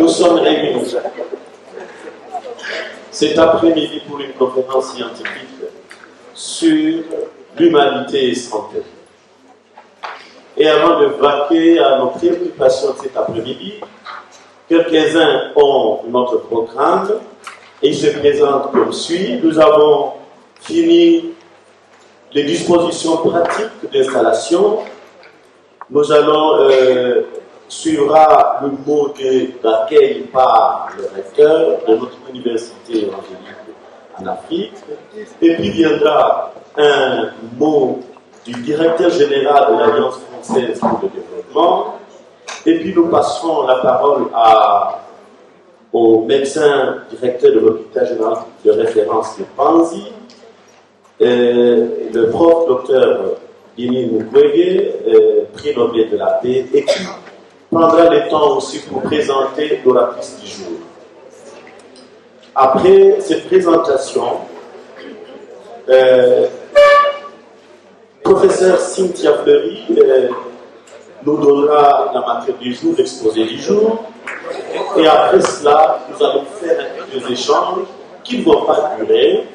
nous sommes réunis cet après-midi pour une conférence scientifique sur l'humanité et santé. Et avant de vaquer à nos préoccupations de cet après-midi, quelques-uns ont notre programme et ils se présentent comme suit. Nous avons fini les dispositions pratiques d'installation. Nous allons suivra le mot d'accueil par le recteur de notre université évangélique en Afrique. Et puis viendra un mot du directeur général de l'Alliance française pour le développement. Et puis nous passerons la parole au médecin directeur de l'hôpital général de référence de Panzi, le prof docteur Denis Mukwege, prix Nobel de la paix, et qui prendra le temps aussi pour présenter l'oratrice du jour. Après cette présentation, professeur Cynthia Fleury nous donnera la matière du jour, l'exposé du jour, et après cela, nous allons faire des échanges qui ne vont pas durer,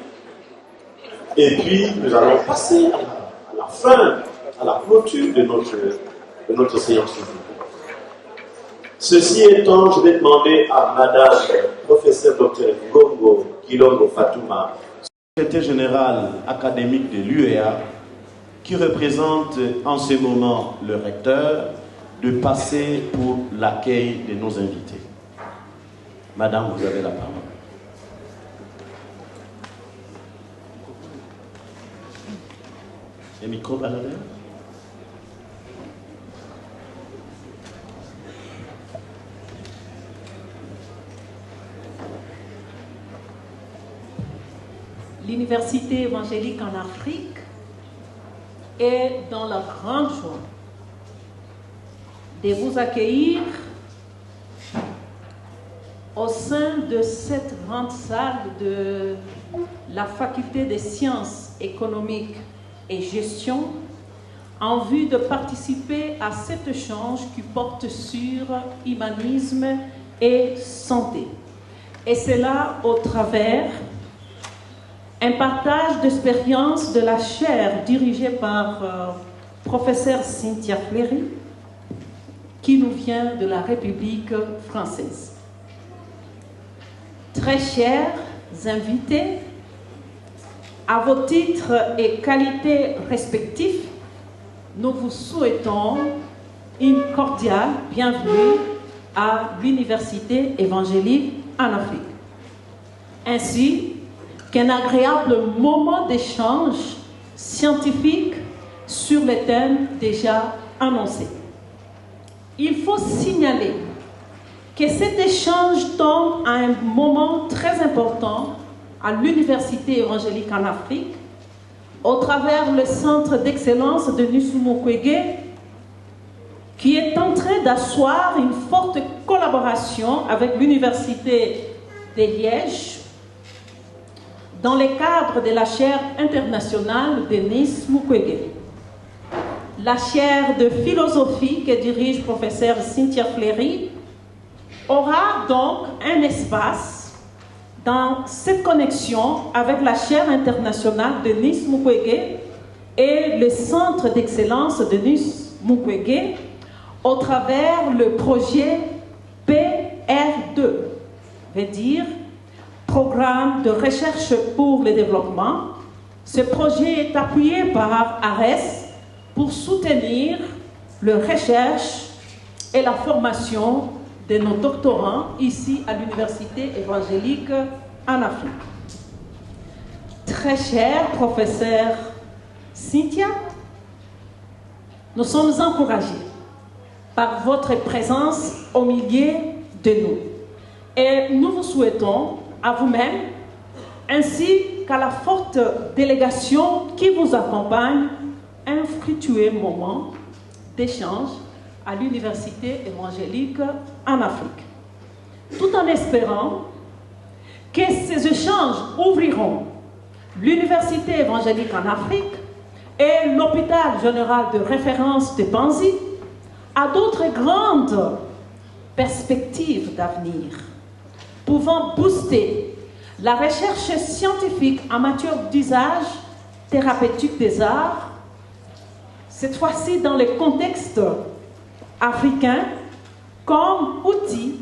et puis nous allons passer à la fin, à la clôture de notre séance. Ceci étant, je vais demander à Madame professeur Dr Ngongo Kilongo Fatouma, secrétaire générale académique de l'UEA, qui représente en ce moment le recteur, de passer pour l'accueil de nos invités. Madame, vous avez la parole. Le micro à l'heure. L'Université évangélique en Afrique est dans la grande joie de vous accueillir au sein de cette grande salle de la Faculté des sciences économiques et gestion en vue de participer à cet échange qui porte sur humanisme et santé. Et c'est là au travers un partage d'expérience de la chaire dirigée par professeur Cynthia Fleury, qui nous vient de la République française. Très chers invités, à vos titres et qualités respectifs, nous vous souhaitons une cordiale bienvenue à l'Université évangélique en Afrique, ainsi qu'un agréable moment d'échange scientifique sur les thèmes déjà annoncés. Il faut signaler que cet échange tombe à un moment très important à l'Université évangélique en Afrique, au travers le Centre d'excellence de Denis Mukwege, qui est en train d'asseoir une forte collaboration avec l'Université de Liège, dans le cadre de la chaire internationale Denis Mukwege. La chaire de philosophie que dirige professeur Cynthia Fleury aura donc un espace dans cette connexion avec la chaire internationale Denis Mukwege et le centre d'excellence Denis Mukwege au travers le projet PR2, veut dire Programme de recherche pour le développement. Ce projet est appuyé par ARES pour soutenir la recherche et la formation de nos doctorants ici à l'Université évangélique en Afrique. Très cher professeur Cynthia, nous sommes encouragés par votre présence au milieu de nous. Et nous vous souhaitons à vous-même, ainsi qu'à la forte délégation qui vous accompagne, un fructueux moment d'échange à l'Université évangélique en Afrique. Tout en espérant que ces échanges ouvriront l'Université évangélique en Afrique et l'hôpital général de référence de Panzi à d'autres grandes perspectives d'avenir, pouvant booster la recherche scientifique en matière d'usage thérapeutique des arts, cette fois-ci dans le contexte africain, comme outil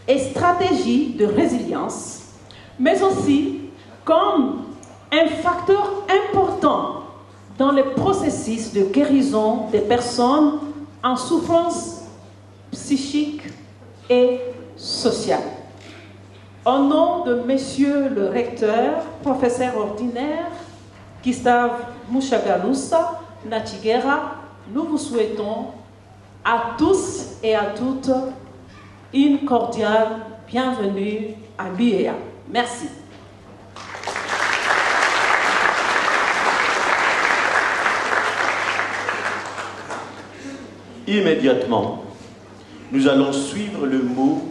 et stratégie de résilience, mais aussi comme un facteur important dans le processus de guérison des personnes en souffrance psychique et sociale. Au nom de Monsieur le recteur, professeur ordinaire, Gustave Mushagalusa Natiguera, nous vous souhaitons à tous et à toutes une cordiale bienvenue à l'UEA. Merci. Immédiatement, nous allons suivre le mot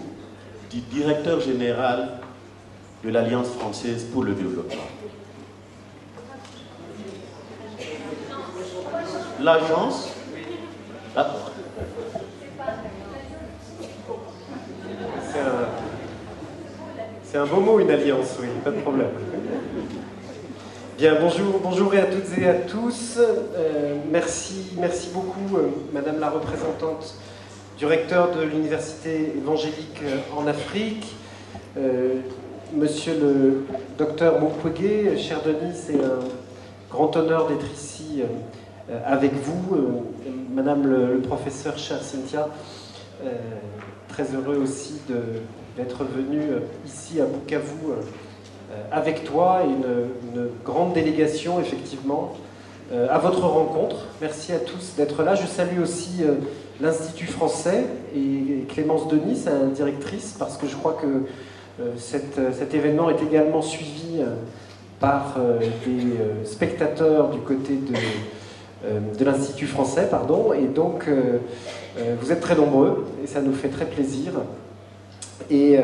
du directeur général de l'Alliance française pour le développement. L'agence... D'accord. C'est un beau mot, une alliance, oui, pas de problème. Bien, bonjour à toutes et à tous. Merci beaucoup, Madame la représentante du recteur de l'Université évangélique en Afrique, Monsieur le docteur Mukwege, cher Denis, c'est un grand honneur d'être ici avec vous. Madame le professeur, chère Cynthia, très heureux aussi d'être venu ici à Bukavu avec toi, une grande délégation effectivement à votre rencontre. Merci à tous d'être là. Je salue aussi l'Institut français et Clémence Denis, sa directrice, parce que je crois que cet événement est également suivi par des spectateurs du côté de l'Institut français, pardon, et donc vous êtes très nombreux et ça nous fait très plaisir. Et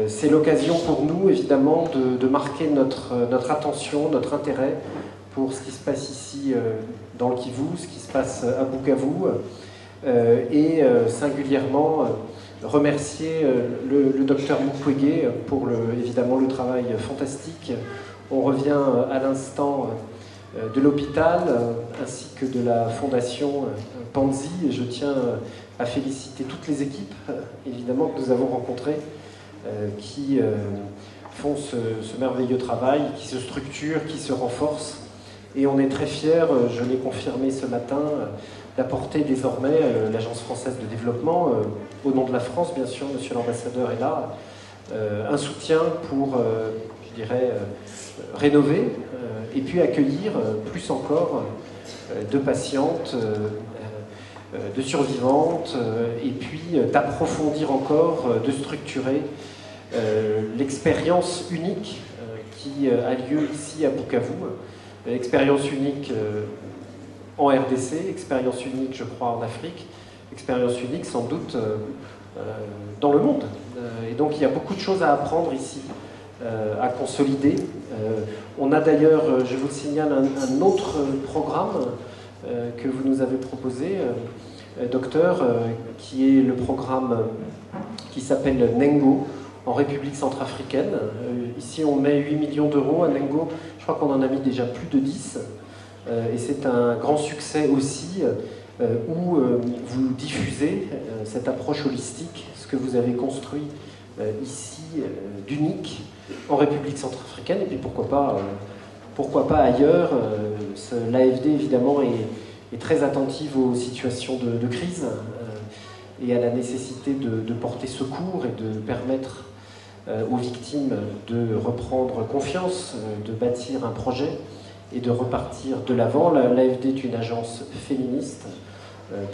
c'est l'occasion pour nous, évidemment, de marquer notre attention, notre intérêt pour ce qui se passe ici dans le Kivu, ce qui se passe à Bukavu, et singulièrement remercier le docteur Mukwege pour évidemment le travail fantastique. On revient à l'instant de l'hôpital ainsi que de la fondation Panzi, et je tiens à féliciter toutes les équipes évidemment que nous avons rencontrées qui font ce merveilleux travail, qui se structurent, qui se renforcent, et on est très fiers, je l'ai confirmé ce matin, d'apporter désormais l'Agence française de développement, au nom de la France bien sûr, monsieur l'ambassadeur est là, un soutien pour, je dirais, rénover et puis accueillir plus encore de patientes, de survivantes, et puis d'approfondir encore, de structurer l'expérience unique qui a lieu ici à Bukavu, expérience unique en RDC, expérience unique je crois en Afrique, expérience unique sans doute dans le monde. Et donc il y a beaucoup de choses à apprendre ici, à consolider. On a d'ailleurs, je vous le signale, un autre programme que vous nous avez proposé, docteur, qui est le programme qui s'appelle Nengo, en République centrafricaine. Ici, on met 8 millions d'euros à Nengo. Je crois qu'on en a mis déjà plus de 10. Et c'est un grand succès aussi, où vous diffusez cette approche holistique, ce que vous avez construit ici d'unique en République centrafricaine, et puis pourquoi pas ailleurs. L'AFD, évidemment, est très attentive aux situations de crise et à la nécessité de porter secours et de permettre aux victimes de reprendre confiance, de bâtir un projet et de repartir de l'avant. L'AFD est une agence féministe.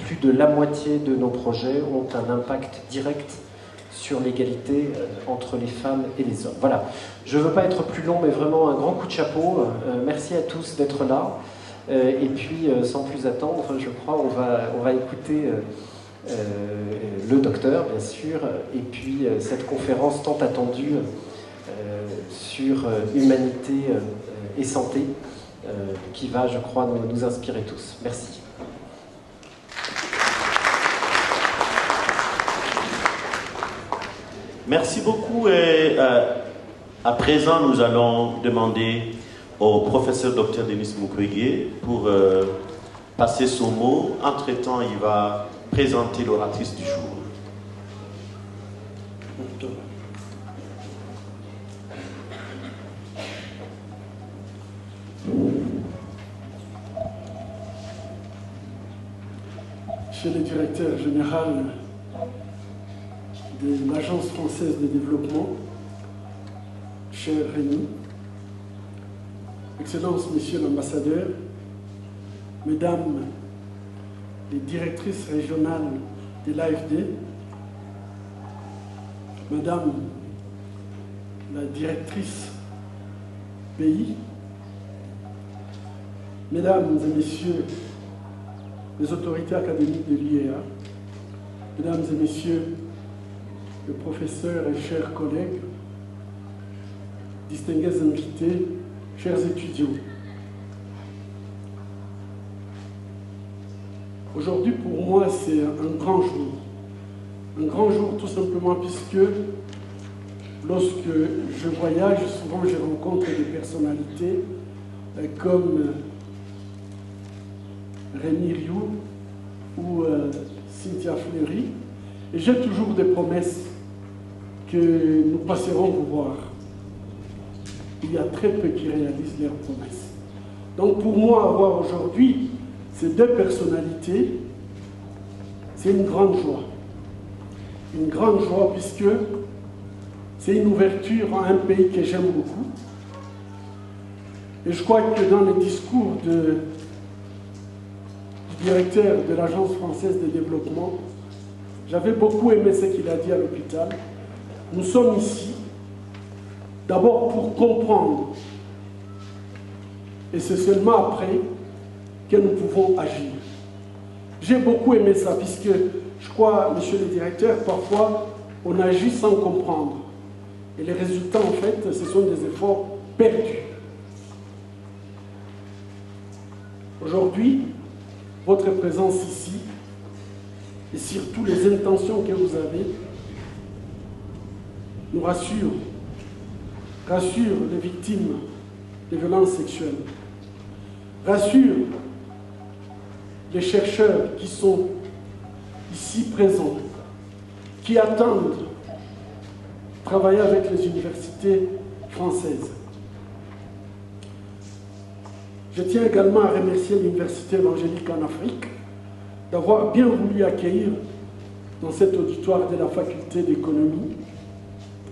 Plus de la moitié de nos projets ont un impact direct sur l'égalité entre les femmes et les hommes. Voilà, je ne veux pas être plus long, mais vraiment un grand coup de chapeau. Merci à tous d'être là. Et puis, sans plus attendre, je crois, on va écouter le docteur, bien sûr, et puis cette conférence tant attendue sur humanité et santé, qui va, je crois, nous inspirer tous. Merci. Merci beaucoup. Et, à présent, nous allons demander au professeur Dr Denis Mukwege pour passer son mot. Entre-temps, il va présenter l'oratrice du jour. Monsieur le directeur général de l'Agence française de développement, cher Rémi, Excellences, Monsieur l'ambassadeur, Mesdames les directrices régionales de l'AFD, Madame la directrice pays, Mesdames et Messieurs les autorités académiques de l'IEA, Mesdames et Messieurs les professeurs et chers collègues, distingués invités, chers étudiants. Aujourd'hui, pour moi, c'est un grand jour. Un grand jour tout simplement puisque lorsque je voyage, souvent je rencontre des personnalités comme Rémi Rioux ou Cynthia Fleury, et j'ai toujours des promesses que nous passerons vous voir. Il y a très peu qui réalisent leurs promesses. Donc pour moi, avoir aujourd'hui ces deux personnalités, c'est une grande joie. Une grande joie puisque c'est une ouverture à un pays que j'aime beaucoup. Et je crois que dans le discours du directeur de l'Agence française de développement, j'avais beaucoup aimé ce qu'il a dit à l'hôpital. Nous sommes ici d'abord pour comprendre, et c'est seulement après que nous pouvons agir. J'ai beaucoup aimé ça, puisque je crois, monsieur le directeur, parfois on agit sans comprendre. Et les résultats, en fait, ce sont des efforts perdus. Aujourd'hui, votre présence ici, et surtout les intentions que vous avez, nous rassurent les victimes des violences sexuelles, rassure les chercheurs qui sont ici présents, qui attendent travailler avec les universités françaises. Je tiens également à remercier l'Université évangélique en Afrique d'avoir bien voulu accueillir dans cet auditoire de la faculté d'économie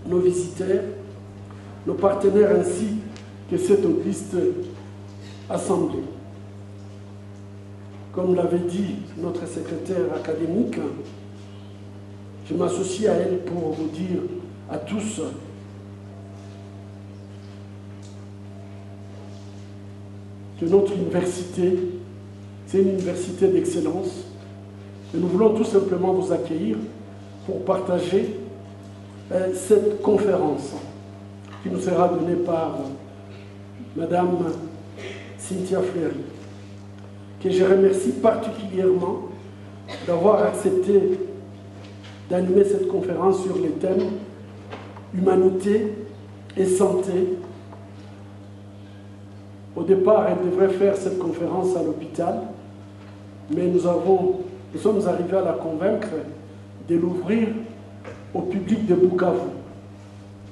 nos visiteurs, nos partenaires ainsi que cette auguste assemblée. Comme l'avait dit notre secrétaire académique, je m'associe à elle pour vous dire à tous que notre université, c'est une université d'excellence et nous voulons tout simplement vous accueillir pour partager cette conférence qui nous sera donnée par Madame Cynthia Fleury, que je remercie particulièrement d'avoir accepté d'animer cette conférence sur les thèmes humanité et santé. Au départ, elle devrait faire cette conférence à l'hôpital, mais nous sommes arrivés à la convaincre de l'ouvrir au public de Bukavu.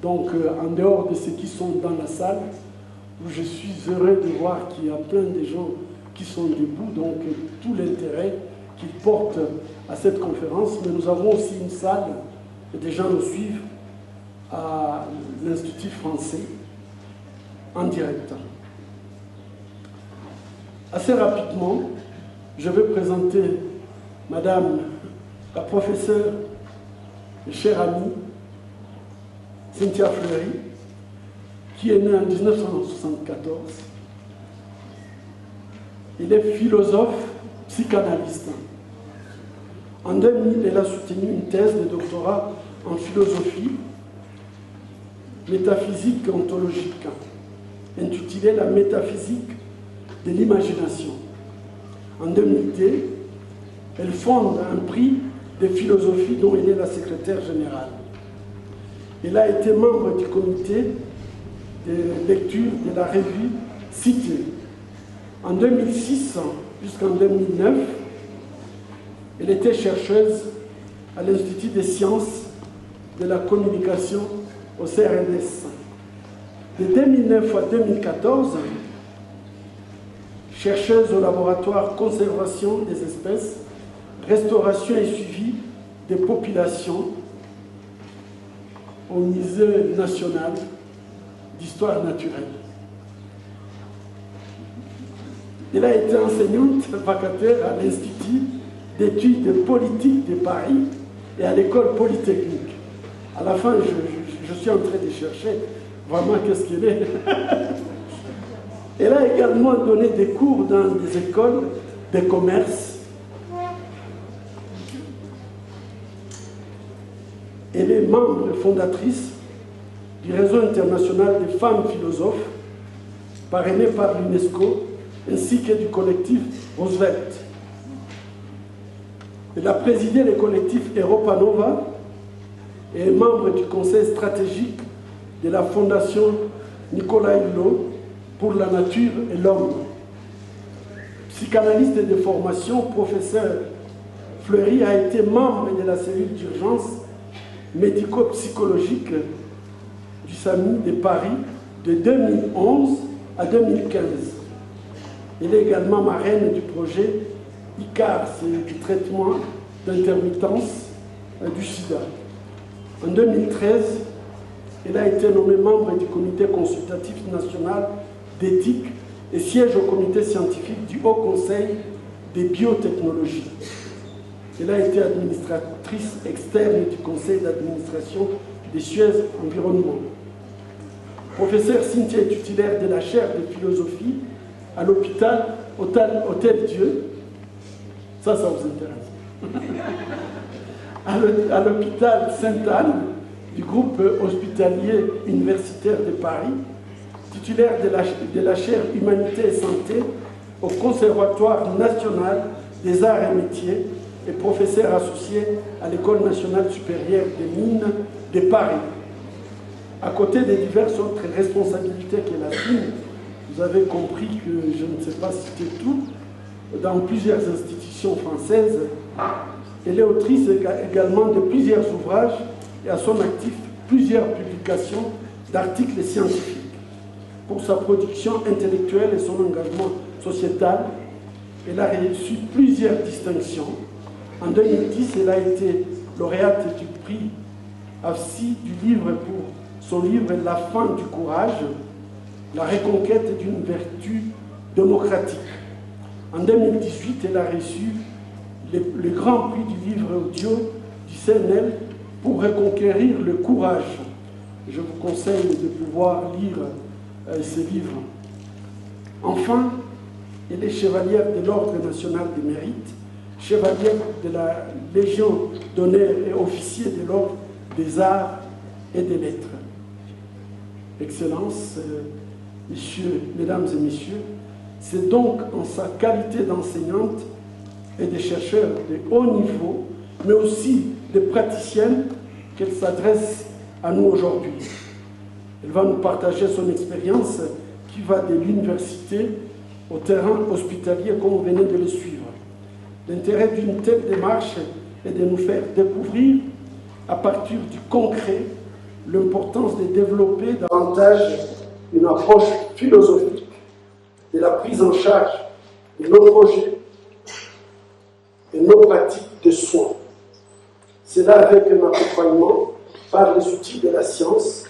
Donc, en dehors de ceux qui sont dans la salle, où je suis heureux de voir qu'il y a plein de gens qui sont debout, donc tout l'intérêt qu'ils portent à cette conférence. Mais nous avons aussi une salle, et des gens nous suivent à l'Institut français en direct. Assez rapidement, je vais présenter Madame la professeure et chère amie Cynthia Fleury, qui est née en 1974. Elle est philosophe, psychanalyste. En 2000, elle a soutenu une thèse de doctorat en philosophie métaphysique et ontologique, intitulée La métaphysique de l'imagination. En 2002, elle fonde un prix de philosophie dont elle est la secrétaire générale. Il a été membre du comité de lecture de la revue Cité. En 2006 jusqu'en 2009, elle était chercheuse à l'Institut des sciences de la communication au CRNS. De 2009 à 2014, chercheuse au laboratoire conservation des espèces, restauration et suivi des populations au Musée national d'histoire naturelle. Elle a été enseignante vacataire à l'Institut d'études politiques de Paris et à l'école polytechnique. À la fin, je suis en train de chercher vraiment qu'est-ce qu'elle est. Elle a également donné des cours dans des écoles de commerce. Elle est membre fondatrice du réseau international des femmes philosophes, parrainé par l'UNESCO, ainsi que du collectif Roosevelt. Elle a présidé le collectif Europa Nova et est membre du conseil stratégique de la fondation Nicolas Hulot pour la nature et l'homme. Psychanalyste de formation, professeur Fleury a été membre de la cellule d'urgence médico-psychologique du SAMU de Paris de 2011 à 2015. Elle est également marraine du projet ICAR, c'est du traitement d'intermittence du sida. En 2013, elle a été nommée membre du comité consultatif national d'éthique et siège au comité scientifique du Haut Conseil des biotechnologies. Elle a été administratrice externe du conseil d'administration des Suez Environnement. Professeur Cynthia est titulaire de la chaire de philosophie à l'hôpital Hôtel-Dieu. Ça vous intéresse. À l'hôpital Sainte-Anne du groupe hospitalier universitaire de Paris, titulaire de la chaire Humanité et Santé au Conservatoire national des arts et métiers et professeur associé à l'École nationale supérieure des mines de Paris. À côté des diverses autres responsabilités qu'elle assume, vous avez compris que je ne sais pas citer tout, dans plusieurs institutions françaises, elle est autrice également de plusieurs ouvrages et à son actif plusieurs publications d'articles scientifiques. Pour sa production intellectuelle et son engagement sociétal, elle a reçu plusieurs distinctions. En 2010, elle a été lauréate du prix AFSI du livre pour son livre « La fin du courage, la reconquête d'une vertu démocratique ». En 2018, elle a reçu le grand prix du livre audio du CNL pour reconquérir le courage. Je vous conseille de pouvoir lire ces livres. Enfin, elle est chevalière de l'Ordre national des mérites, chevalière de la Légion d'honneur et officier de l'Ordre des arts et des lettres. Excellences, mesdames et messieurs, c'est donc en sa qualité d'enseignante et de chercheur de haut niveau, mais aussi de praticienne, qu'elle s'adresse à nous aujourd'hui. Elle va nous partager son expérience qui va de l'université au terrain hospitalier comme vous venez de le suivre. L'intérêt d'une telle démarche est de nous faire découvrir, à partir du concret, l'importance de développer davantage une approche philosophique de la prise en charge de nos projets et nos pratiques de soins. Cela avec un accompagnement par les outils de la science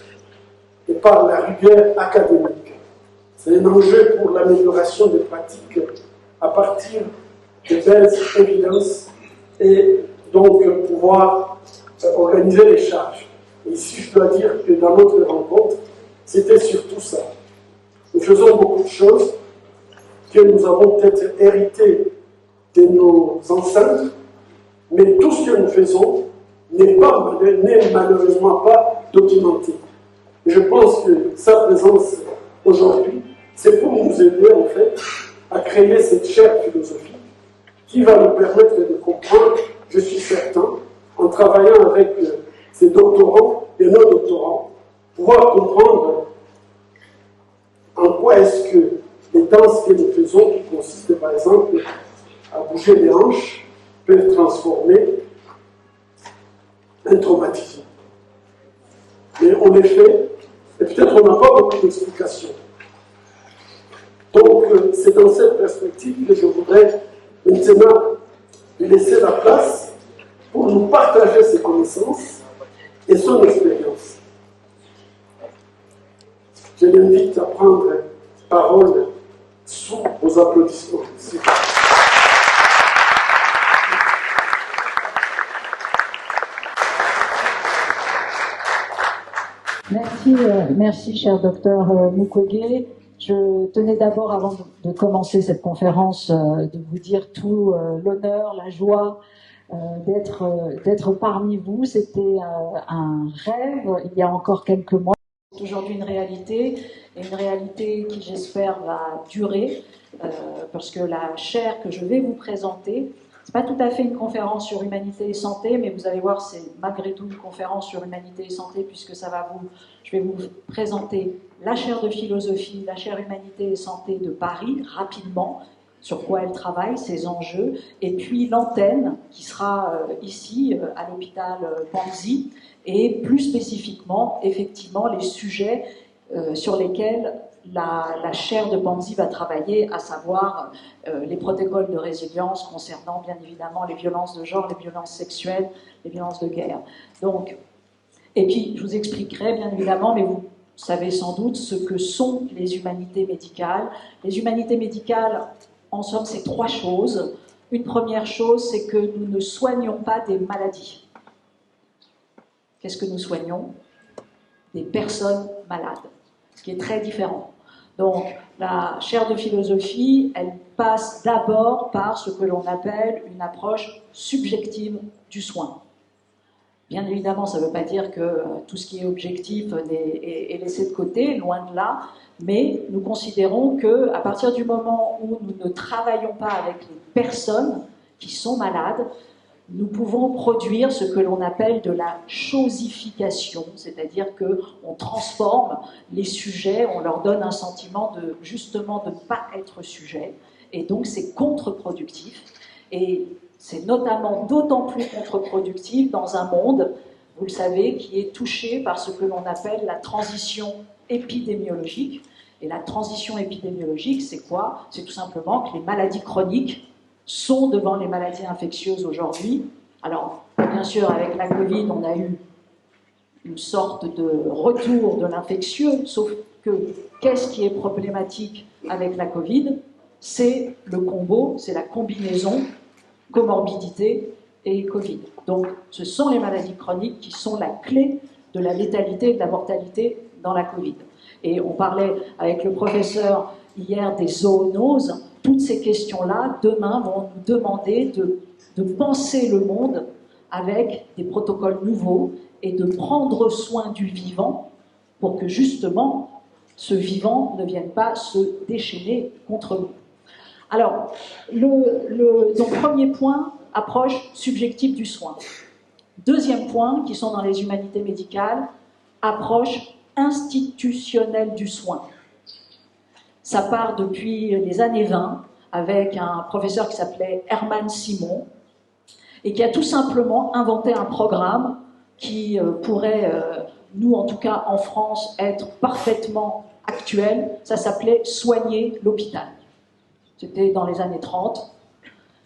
et par la rigueur académique. C'est un enjeu pour l'amélioration des pratiques à partir de belles évidences et donc pouvoir organiser les charges. Et ici, je dois dire que dans notre rencontre, c'était surtout ça. Nous faisons beaucoup de choses que nous avons peut-être héritées de nos ancêtres, mais tout ce que nous faisons n'est malheureusement pas documenté. Et je pense que sa présence aujourd'hui, c'est pour nous aider en fait à créer cette chaire philosophique qui va nous permettre de comprendre, je suis certain, en travaillant avec ces doctorants et nos doctorants, pouvoir comprendre en quoi est-ce que les danses que nous faisons, qui consistent par exemple à bouger les hanches, peuvent transformer un traumatisme. Mais on les fait, et peut-être on n'a pas beaucoup d'explications. Donc, c'est dans cette perspective que je voudrais maintenant laisser la place pour nous partager ses connaissances et son expérience. Je l'invite à prendre parole sous vos applaudissements. Merci, cher docteur Mukwege. Je tenais d'abord, avant de commencer cette conférence, de vous dire tout l'honneur, la joie d'être parmi vous. C'était un rêve il y a encore quelques mois. C'est aujourd'hui une réalité, et une réalité qui, j'espère, va durer, parce que la chaire que je vais vous présenter, c'est pas tout à fait une conférence sur humanité et santé, mais vous allez voir, c'est malgré tout une conférence sur humanité et santé, puisque je vais vous présenter la chaire de philosophie, la chaire humanité et santé de Paris, rapidement, sur quoi elle travaille, ses enjeux, et puis l'antenne qui sera ici, à l'hôpital Panzi, et plus spécifiquement, effectivement, les sujets sur lesquels la chaire de Panzi va travailler, à savoir les protocoles de résilience concernant bien évidemment les violences de genre, les violences sexuelles, les violences de guerre. Donc, et puis je vous expliquerai bien évidemment, mais vous savez sans doute ce que sont les humanités médicales. Les humanités médicales, en somme, c'est trois choses. Une première chose, c'est que nous ne soignons pas des maladies. Qu'est-ce que nous soignons? Des personnes malades, ce qui est très différent. Donc, la chaire de philosophie, elle passe d'abord par ce que l'on appelle une approche subjective du soin. Bien évidemment, ça ne veut pas dire que tout ce qui est objectif est laissé de côté, loin de là, mais nous considérons qu'à partir du moment où nous ne travaillons pas avec les personnes qui sont malades, nous pouvons produire ce que l'on appelle de la chosification, c'est-à-dire qu'on transforme les sujets, on leur donne un sentiment justement de ne pas être sujet, et donc c'est contre-productif. Et c'est notamment d'autant plus contre-productif dans un monde, vous le savez, qui est touché par ce que l'on appelle la transition épidémiologique. Et la transition épidémiologique, c'est quoi? C'est tout simplement que les maladies chroniques sont devant les maladies infectieuses aujourd'hui. Alors, bien sûr, avec la Covid, on a eu une sorte de retour de l'infectieux, sauf que qu'est-ce qui est problématique avec la Covid? C'est le combo, c'est la combinaison comorbidité et Covid. Donc, ce sont les maladies chroniques qui sont la clé de la létalité et de la mortalité dans la Covid. Et on parlait avec le professeur hier des zoonoses. Toutes ces questions-là, demain, vont nous demander de penser le monde avec des protocoles nouveaux et de prendre soin du vivant pour que, justement, ce vivant ne vienne pas se déchaîner contre nous. Alors, donc premier point, approche subjective du soin. Deuxième point, qui sont dans les humanités médicales, approche institutionnelle du soin. Ça part depuis les années 20 avec un professeur qui s'appelait Herman Simon et qui a tout simplement inventé un programme qui pourrait, nous en tout cas en France, être parfaitement actuel. Ça s'appelait « Soigner l'hôpital ». C'était dans les années 30.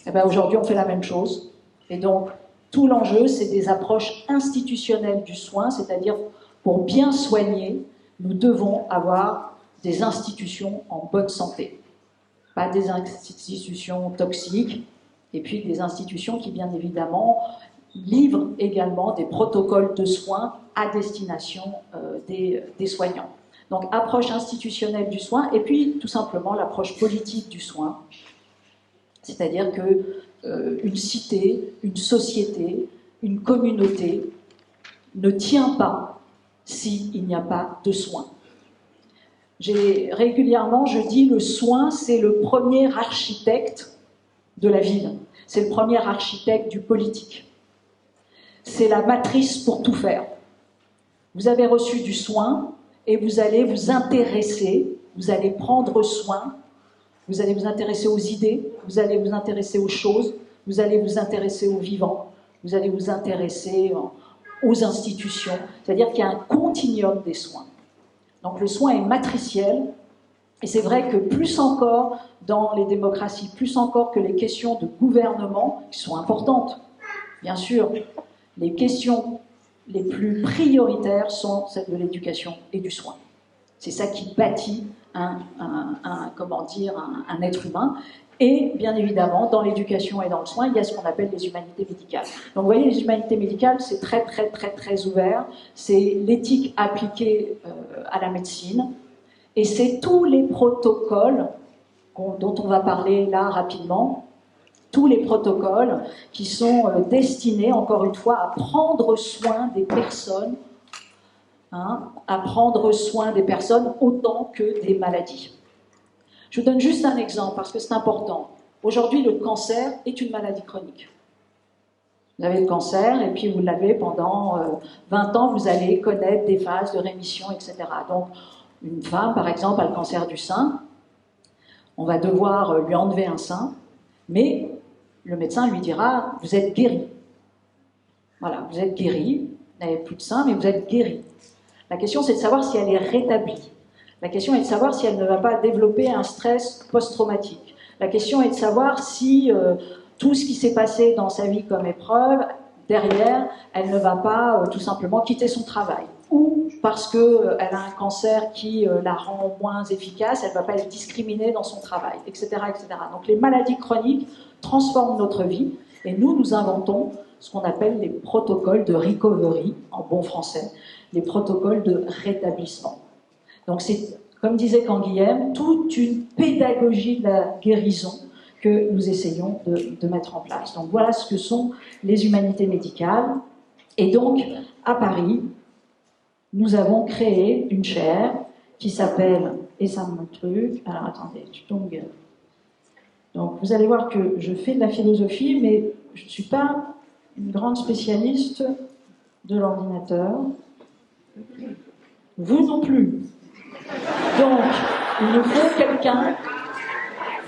Et bien aujourd'hui, on fait la même chose. Et donc, tout l'enjeu, c'est des approches institutionnelles du soin, c'est-à-dire, pour bien soigner, nous devons avoir des institutions en bonne santé. Pas des institutions toxiques, et puis des institutions qui, bien évidemment, livrent également des protocoles de soins à destination des soignants. Donc, approche institutionnelle du soin, et puis, tout simplement, l'approche politique du soin. C'est-à-dire qu'une cité, une société, une communauté ne tient pas s'il n'y a pas de soins. Régulièrement, je dis, le soin, c'est le premier architecte de la ville. C'est le premier architecte du politique. C'est la matrice pour tout faire. Vous avez reçu du soin et vous allez vous intéresser, vous allez prendre soin, vous allez vous intéresser aux idées, vous allez vous intéresser aux choses, vous allez vous intéresser aux vivants, vous allez vous intéresser aux institutions. C'est-à-dire qu'il y a un continuum des soins. Donc le soin est matriciel, et c'est vrai que plus encore dans les démocraties, plus encore que les questions de gouvernement, qui sont importantes, bien sûr, les questions les plus prioritaires sont celles de l'éducation et du soin. C'est ça qui bâtit un être humain. Et bien évidemment, dans l'éducation et dans le soin, il y a ce qu'on appelle les humanités médicales. Donc vous voyez, les humanités médicales, c'est très, très, très, très ouvert. C'est l'éthique appliquée à la médecine. Et c'est tous les protocoles dont on va parler là rapidement, tous les protocoles qui sont destinés, encore une fois, à prendre soin des personnes, à prendre soin des personnes autant que des maladies. Je vous donne juste un exemple parce que c'est important. Aujourd'hui, le cancer est une maladie chronique. Vous avez le cancer et puis vous l'avez pendant 20 ans, vous allez connaître des phases de rémission, etc. Donc, une femme, par exemple, a le cancer du sein, on va devoir lui enlever un sein, mais le médecin lui dira « vous êtes guéri ». Voilà, vous êtes guéri, vous n'avez plus de sein, mais vous êtes guéri. La question, c'est de savoir si elle est rétablie. La question est de savoir si elle ne va pas développer un stress post-traumatique. La question est de savoir si tout ce qui s'est passé dans sa vie comme épreuve, derrière, elle ne va pas tout simplement quitter son travail. Ou parce qu'elle a un cancer qui la rend moins efficace, elle ne va pas être discriminée dans son travail, etc., etc. Donc les maladies chroniques transforment notre vie et nous inventons ce qu'on appelle les protocoles de recovery, en bon français, les protocoles de rétablissement. Donc c'est, comme disait Canguilhem, toute une pédagogie de la guérison que nous essayons de mettre en place. Donc voilà ce que sont les humanités médicales. Et donc, à Paris, nous avons créé une chaire qui s'appelle, et ça me truc, alors attendez, donc vous allez voir que je fais de la philosophie, mais je ne suis pas une grande spécialiste de l'ordinateur. Vous non plus. Donc, il nous faut quelqu'un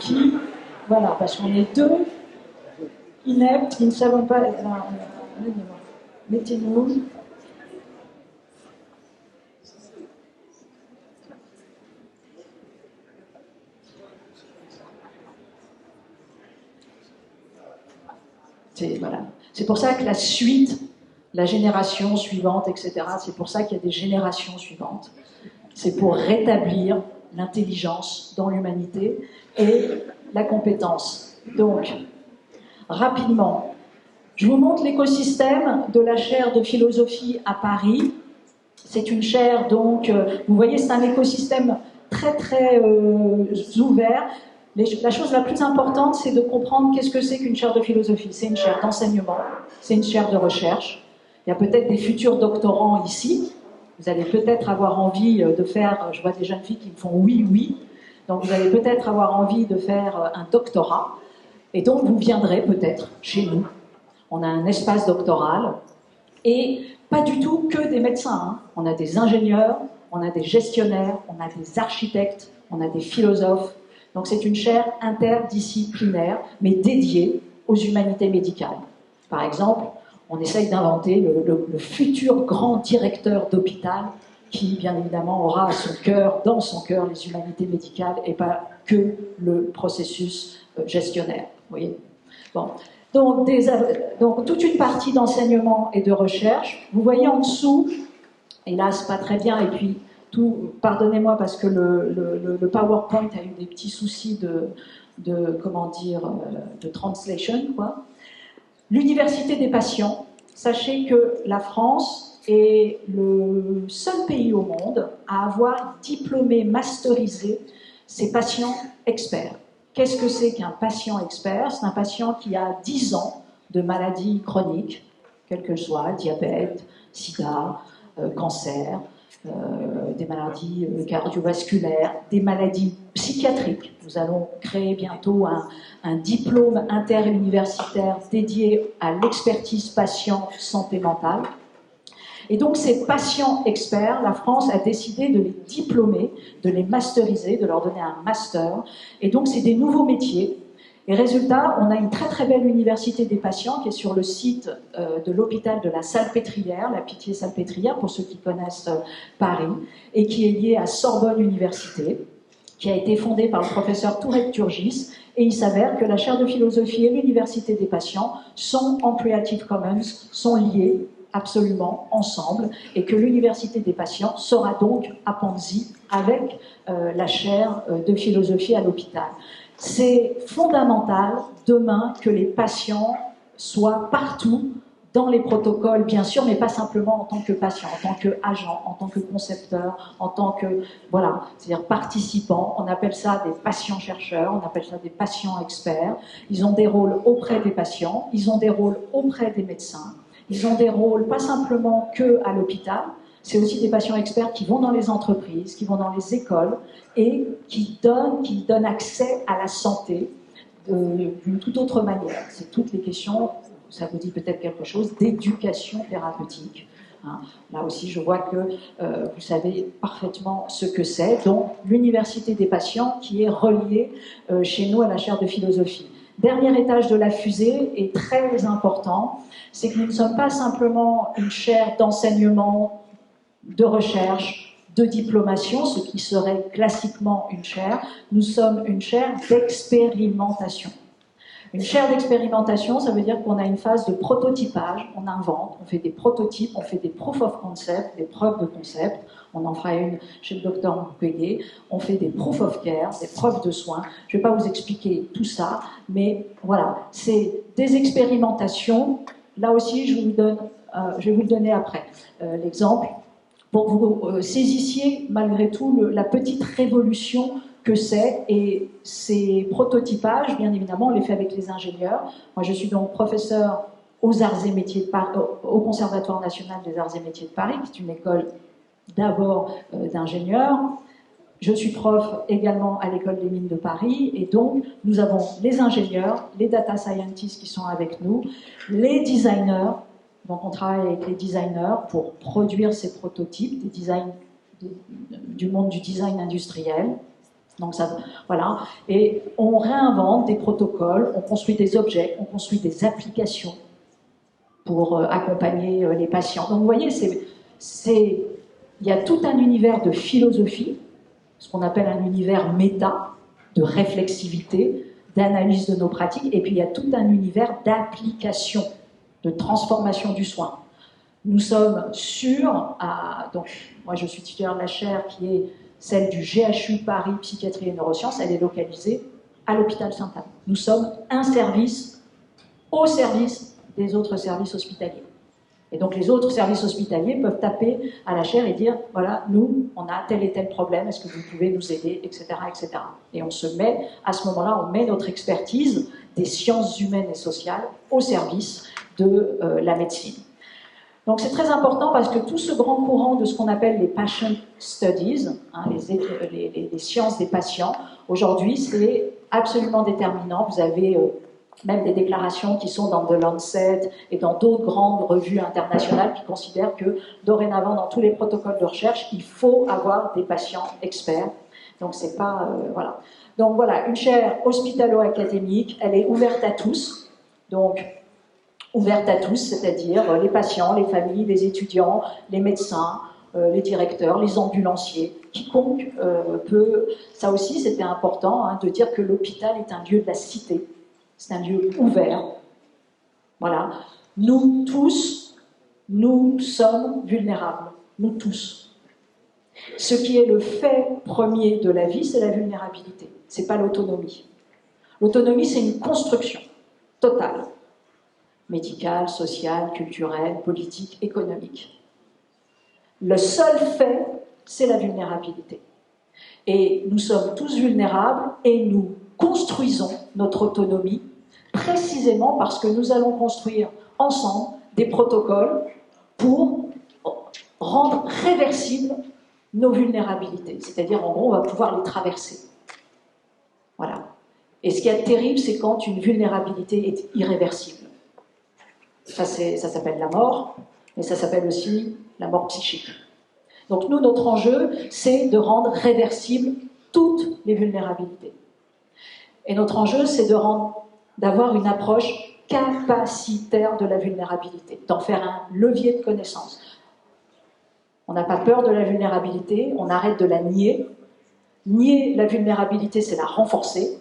qui, voilà, parce qu'on est deux ineptes qui ne savons pas. Mettez-nous. Voilà. C'est pour ça que la suite, la génération suivante, etc., c'est pour ça qu'il y a des générations suivantes. C'est pour rétablir l'intelligence dans l'humanité et la compétence. Donc, rapidement, je vous montre l'écosystème de la chaire de philosophie à Paris. C'est une chaire, donc, vous voyez, c'est un écosystème très, très ouvert. La chose la plus importante, c'est de comprendre qu'est-ce que c'est qu'une chaire de philosophie. C'est une chaire d'enseignement, c'est une chaire de recherche. Il y a peut-être des futurs doctorants ici. Vous allez peut-être avoir envie de faire, je vois des jeunes filles qui me font oui, oui. Donc vous allez peut-être avoir envie de faire un doctorat. Et donc vous viendrez peut-être chez nous. On a un espace doctoral. Et pas du tout que des médecins. Hein. On a des ingénieurs, on a des gestionnaires, on a des architectes, on a des philosophes. Donc c'est une chaire interdisciplinaire, mais dédiée aux humanités médicales. Par exemple, on essaye d'inventer le futur grand directeur d'hôpital qui, bien évidemment, aura à son cœur, dans son cœur, les humanités médicales et pas que le processus gestionnaire. Vous voyez ? Bon. Donc, toute une partie d'enseignement et de recherche. Vous voyez en dessous, et là, c'est pas très bien, et puis, pardonnez-moi parce que le PowerPoint a eu des petits soucis de translation, quoi. L'université des patients. Sachez que la France est le seul pays au monde à avoir diplômé, masterisé ses patients experts. Qu'est-ce que c'est qu'un patient expert ? C'est un patient qui a 10 ans de maladies chroniques, quelles que soient, diabète, sida, cancer, des maladies cardiovasculaires, des maladies psychiatriques. Nous allons créer bientôt un diplôme interuniversitaire dédié à l'expertise patient santé mentale. Et donc ces patients experts, la France a décidé de les diplômer, de les masteriser, de leur donner un master. Et donc c'est des nouveaux métiers. Et résultat, on a une très très belle université des patients qui est sur le site de l'hôpital de la Salpêtrière, la Pitié-Salpêtrière pour ceux qui connaissent Paris, et qui est liée à Sorbonne Université, qui a été fondée par le professeur Tourette Turgis. Et il s'avère que la chaire de philosophie et l'université des patients sont en Creative Commons, sont liés absolument ensemble, et que l'université des patients sera donc à Panzi avec la chaire de philosophie à l'hôpital. C'est fondamental demain que les patients soient partout dans les protocoles, bien sûr, mais pas simplement en tant que patient, en tant qu'agent, en tant que concepteur, en tant que, voilà, c'est-à-dire participant. On appelle ça des patients-chercheurs, on appelle ça des patients-experts. Ils ont des rôles auprès des patients, ils ont des rôles auprès des médecins, ils ont des rôles pas simplement qu'à l'hôpital, c'est aussi des patients experts qui vont dans les entreprises, qui vont dans les écoles et qui donnent accès à la santé d'une toute autre manière. C'est toutes les questions, ça vous dit peut-être quelque chose, d'éducation thérapeutique. Hein. Là aussi, je vois que vous savez parfaitement ce que c'est. Donc, l'université des patients qui est reliée chez nous à la chaire de philosophie. Dernier étage de la fusée est très important, c'est que nous ne sommes pas simplement une chaire d'enseignement, de recherche, de diplomation, ce qui serait classiquement une chaire. Nous sommes une chaire d'expérimentation. Une chaire d'expérimentation, ça veut dire qu'on a une phase de prototypage, on invente, on fait des prototypes, on fait des proof of concept, des preuves de concept, on en fera une chez le docteur Mukwege, on fait des proof of care, des preuves de soins. Je ne vais pas vous expliquer tout ça, mais voilà, c'est des expérimentations. Là aussi, je vais vous le donner après, l'exemple, pour que vous saisissiez malgré tout la petite révolution que c'est, et ces prototypages, bien évidemment, on les fait avec les ingénieurs. Moi, je suis donc professeur aux Arts et Métiers de Paris, au Conservatoire national des Arts et Métiers de Paris, qui est une école d'abord d'ingénieurs. Je suis prof également à l'École des Mines de Paris, et donc nous avons les ingénieurs, les data scientists qui sont avec nous, les designers. Donc on travaille avec les designers pour produire ces prototypes, des designs du monde du design industriel. Donc ça, voilà. Et on réinvente des protocoles, on construit des objets, on construit des applications pour accompagner les patients. Donc vous voyez, il y a tout un univers de philosophie, ce qu'on appelle un univers méta, de réflexivité, d'analyse de nos pratiques, et puis il y a tout un univers d'application, de transformation du soin. Nous sommes sûrs, donc moi je suis titulaire de la chaire qui est celle du GHU Paris Psychiatrie et Neurosciences, elle est localisée à l'hôpital Sainte-Anne. Nous sommes un service au service des autres services hospitaliers. Et donc les autres services hospitaliers peuvent taper à la chaire et dire, voilà, nous, on a tel et tel problème, est-ce que vous pouvez nous aider, etc., etc. Et on se met, à ce moment-là, on met notre expertise des sciences humaines et sociales au service de la médecine. Donc c'est très important parce que tout ce grand courant de ce qu'on appelle les patient studies, hein, les sciences des patients, aujourd'hui c'est absolument déterminant. Vous avez même des déclarations qui sont dans The Lancet et dans d'autres grandes revues internationales qui considèrent que dorénavant dans tous les protocoles de recherche, il faut avoir des patients experts. Donc c'est pas... voilà. Donc voilà, une chaire hospitalo-académique, elle est ouverte à tous. Donc ouverte à tous, c'est-à-dire les patients, les familles, les étudiants, les médecins, les directeurs, les ambulanciers, quiconque peut... Ça aussi, c'était important hein, de dire que l'hôpital est un lieu de la cité, c'est un lieu ouvert. Voilà. Nous tous, nous sommes vulnérables, nous tous. Ce qui est le fait premier de la vie, c'est la vulnérabilité, c'est pas l'autonomie. L'autonomie, c'est une construction totale. Médicale, sociale, culturelle, politique, économique. Le seul fait, c'est la vulnérabilité. Et nous sommes tous vulnérables et nous construisons notre autonomie précisément parce que nous allons construire ensemble des protocoles pour rendre réversibles nos vulnérabilités. C'est-à-dire, en gros, on va pouvoir les traverser. Voilà. Et ce qui est terrible, c'est quand une vulnérabilité est irréversible. Ça s'appelle la mort. Mais ça s'appelle aussi la mort psychique. Donc nous, notre enjeu, c'est de rendre réversibles toutes les vulnérabilités. Et notre enjeu, c'est d'avoir une approche capacitaire de la vulnérabilité, d'en faire un levier de connaissance. On n'a pas peur de la vulnérabilité, on arrête de la nier. Nier la vulnérabilité, c'est la renforcer.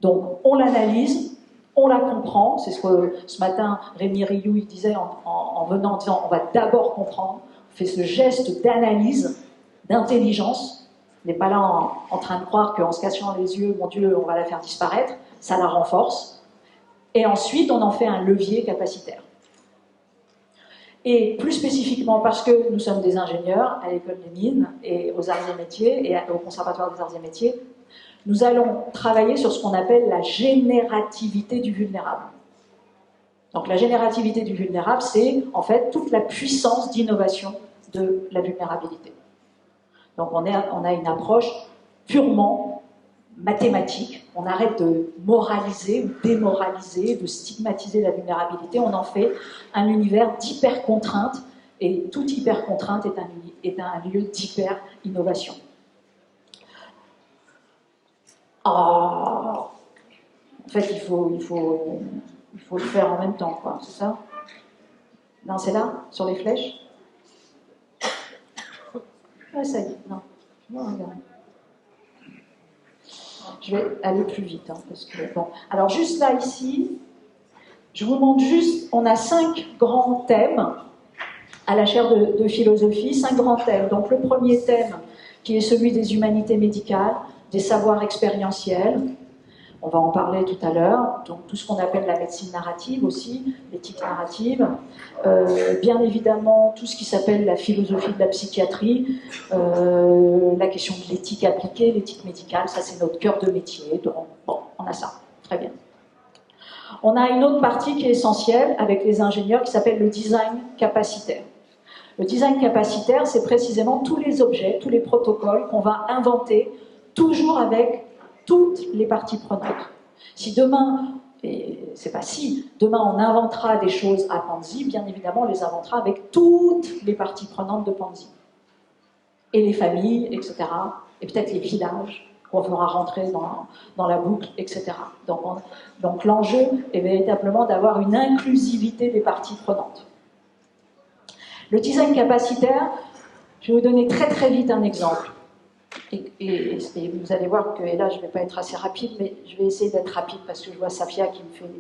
Donc on l'analyse, on la comprend. C'est ce que ce matin Rémi Rioux il disait en venant, en disant on va d'abord comprendre. On fait ce geste d'analyse, d'intelligence. On n'est pas là en train de croire qu'en se cachant les yeux, mon Dieu, on va la faire disparaître. Ça la renforce. Et ensuite, on en fait un levier capacitaire. Et plus spécifiquement, parce que nous sommes des ingénieurs à l'école des mines et aux arts et métiers et au conservatoire des arts et métiers, nous allons travailler sur ce qu'on appelle la générativité du vulnérable. Donc la générativité du vulnérable, c'est en fait toute la puissance d'innovation de la vulnérabilité. Donc on a une approche purement mathématique. On arrête de moraliser ou démoraliser, de stigmatiser la vulnérabilité. On en fait un univers d'hyper-contrainte, et toute hyper-contrainte est un lieu d'hyper-innovation. En fait, il faut le faire en même temps, quoi. C'est ça? Non, c'est là, sur les flèches. Ah, ça y est, non. Non, regarde. Je vais aller plus vite, hein, parce que bon. Alors juste là, ici, je vous montre juste. On a 5 grands thèmes à la chaire de philosophie, 5 grands thèmes. Donc le premier thème, qui est celui des humanités médicales, des savoirs expérientiels. On va en parler tout à l'heure. Donc tout ce qu'on appelle la médecine narrative aussi, l'éthique narrative. Bien évidemment, tout ce qui s'appelle la philosophie de la psychiatrie, la question de l'éthique appliquée, l'éthique médicale, ça c'est notre cœur de métier. Donc, bon, on a ça. Très bien. On a une autre partie qui est essentielle avec les ingénieurs qui s'appelle le design capacitaire. Le design capacitaire, c'est précisément tous les objets, tous les protocoles qu'on va inventer, toujours avec toutes les parties prenantes. Si demain, et c'est pas si, demain on inventera des choses à Panzi, bien évidemment on les inventera avec toutes les parties prenantes de Panzi. Et les familles, etc. Et peut-être les villages qu'on fera rentrer dans la boucle, etc. Donc l'enjeu est véritablement d'avoir une inclusivité des parties prenantes. Le design capacitaire, je vais vous donner très très vite un exemple. Et vous allez voir que, et là je ne vais pas être assez rapide, mais je vais essayer d'être rapide parce que je vois Safia qui me fait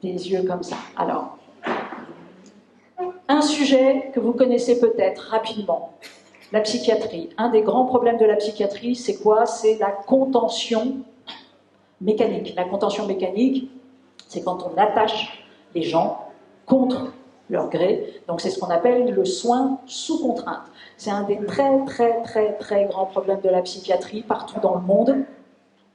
des yeux comme ça. Alors, un sujet que vous connaissez peut-être rapidement, la psychiatrie. Un des grands problèmes de la psychiatrie, c'est quoi? C'est la contention mécanique. La contention mécanique, c'est quand on attache les gens contre leur gré. Donc c'est ce qu'on appelle le soin sous contrainte. C'est un des très très très très grands problèmes de la psychiatrie partout dans le monde,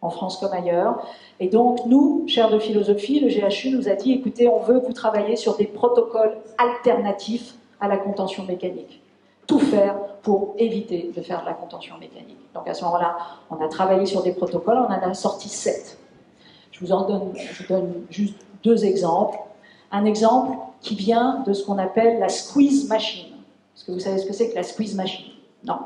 en France comme ailleurs. Et donc nous, chaire de philosophie, le GHU nous a dit, écoutez, on veut que vous travailliez sur des protocoles alternatifs à la contention mécanique. Tout faire pour éviter de faire de la contention mécanique. Donc à ce moment-là, on a travaillé sur des protocoles, on en a sorti 7. Je vous donne juste 2 exemples. Un exemple qui vient de ce qu'on appelle la squeeze machine. Est-ce que vous savez ce que c'est que la squeeze machine? Non.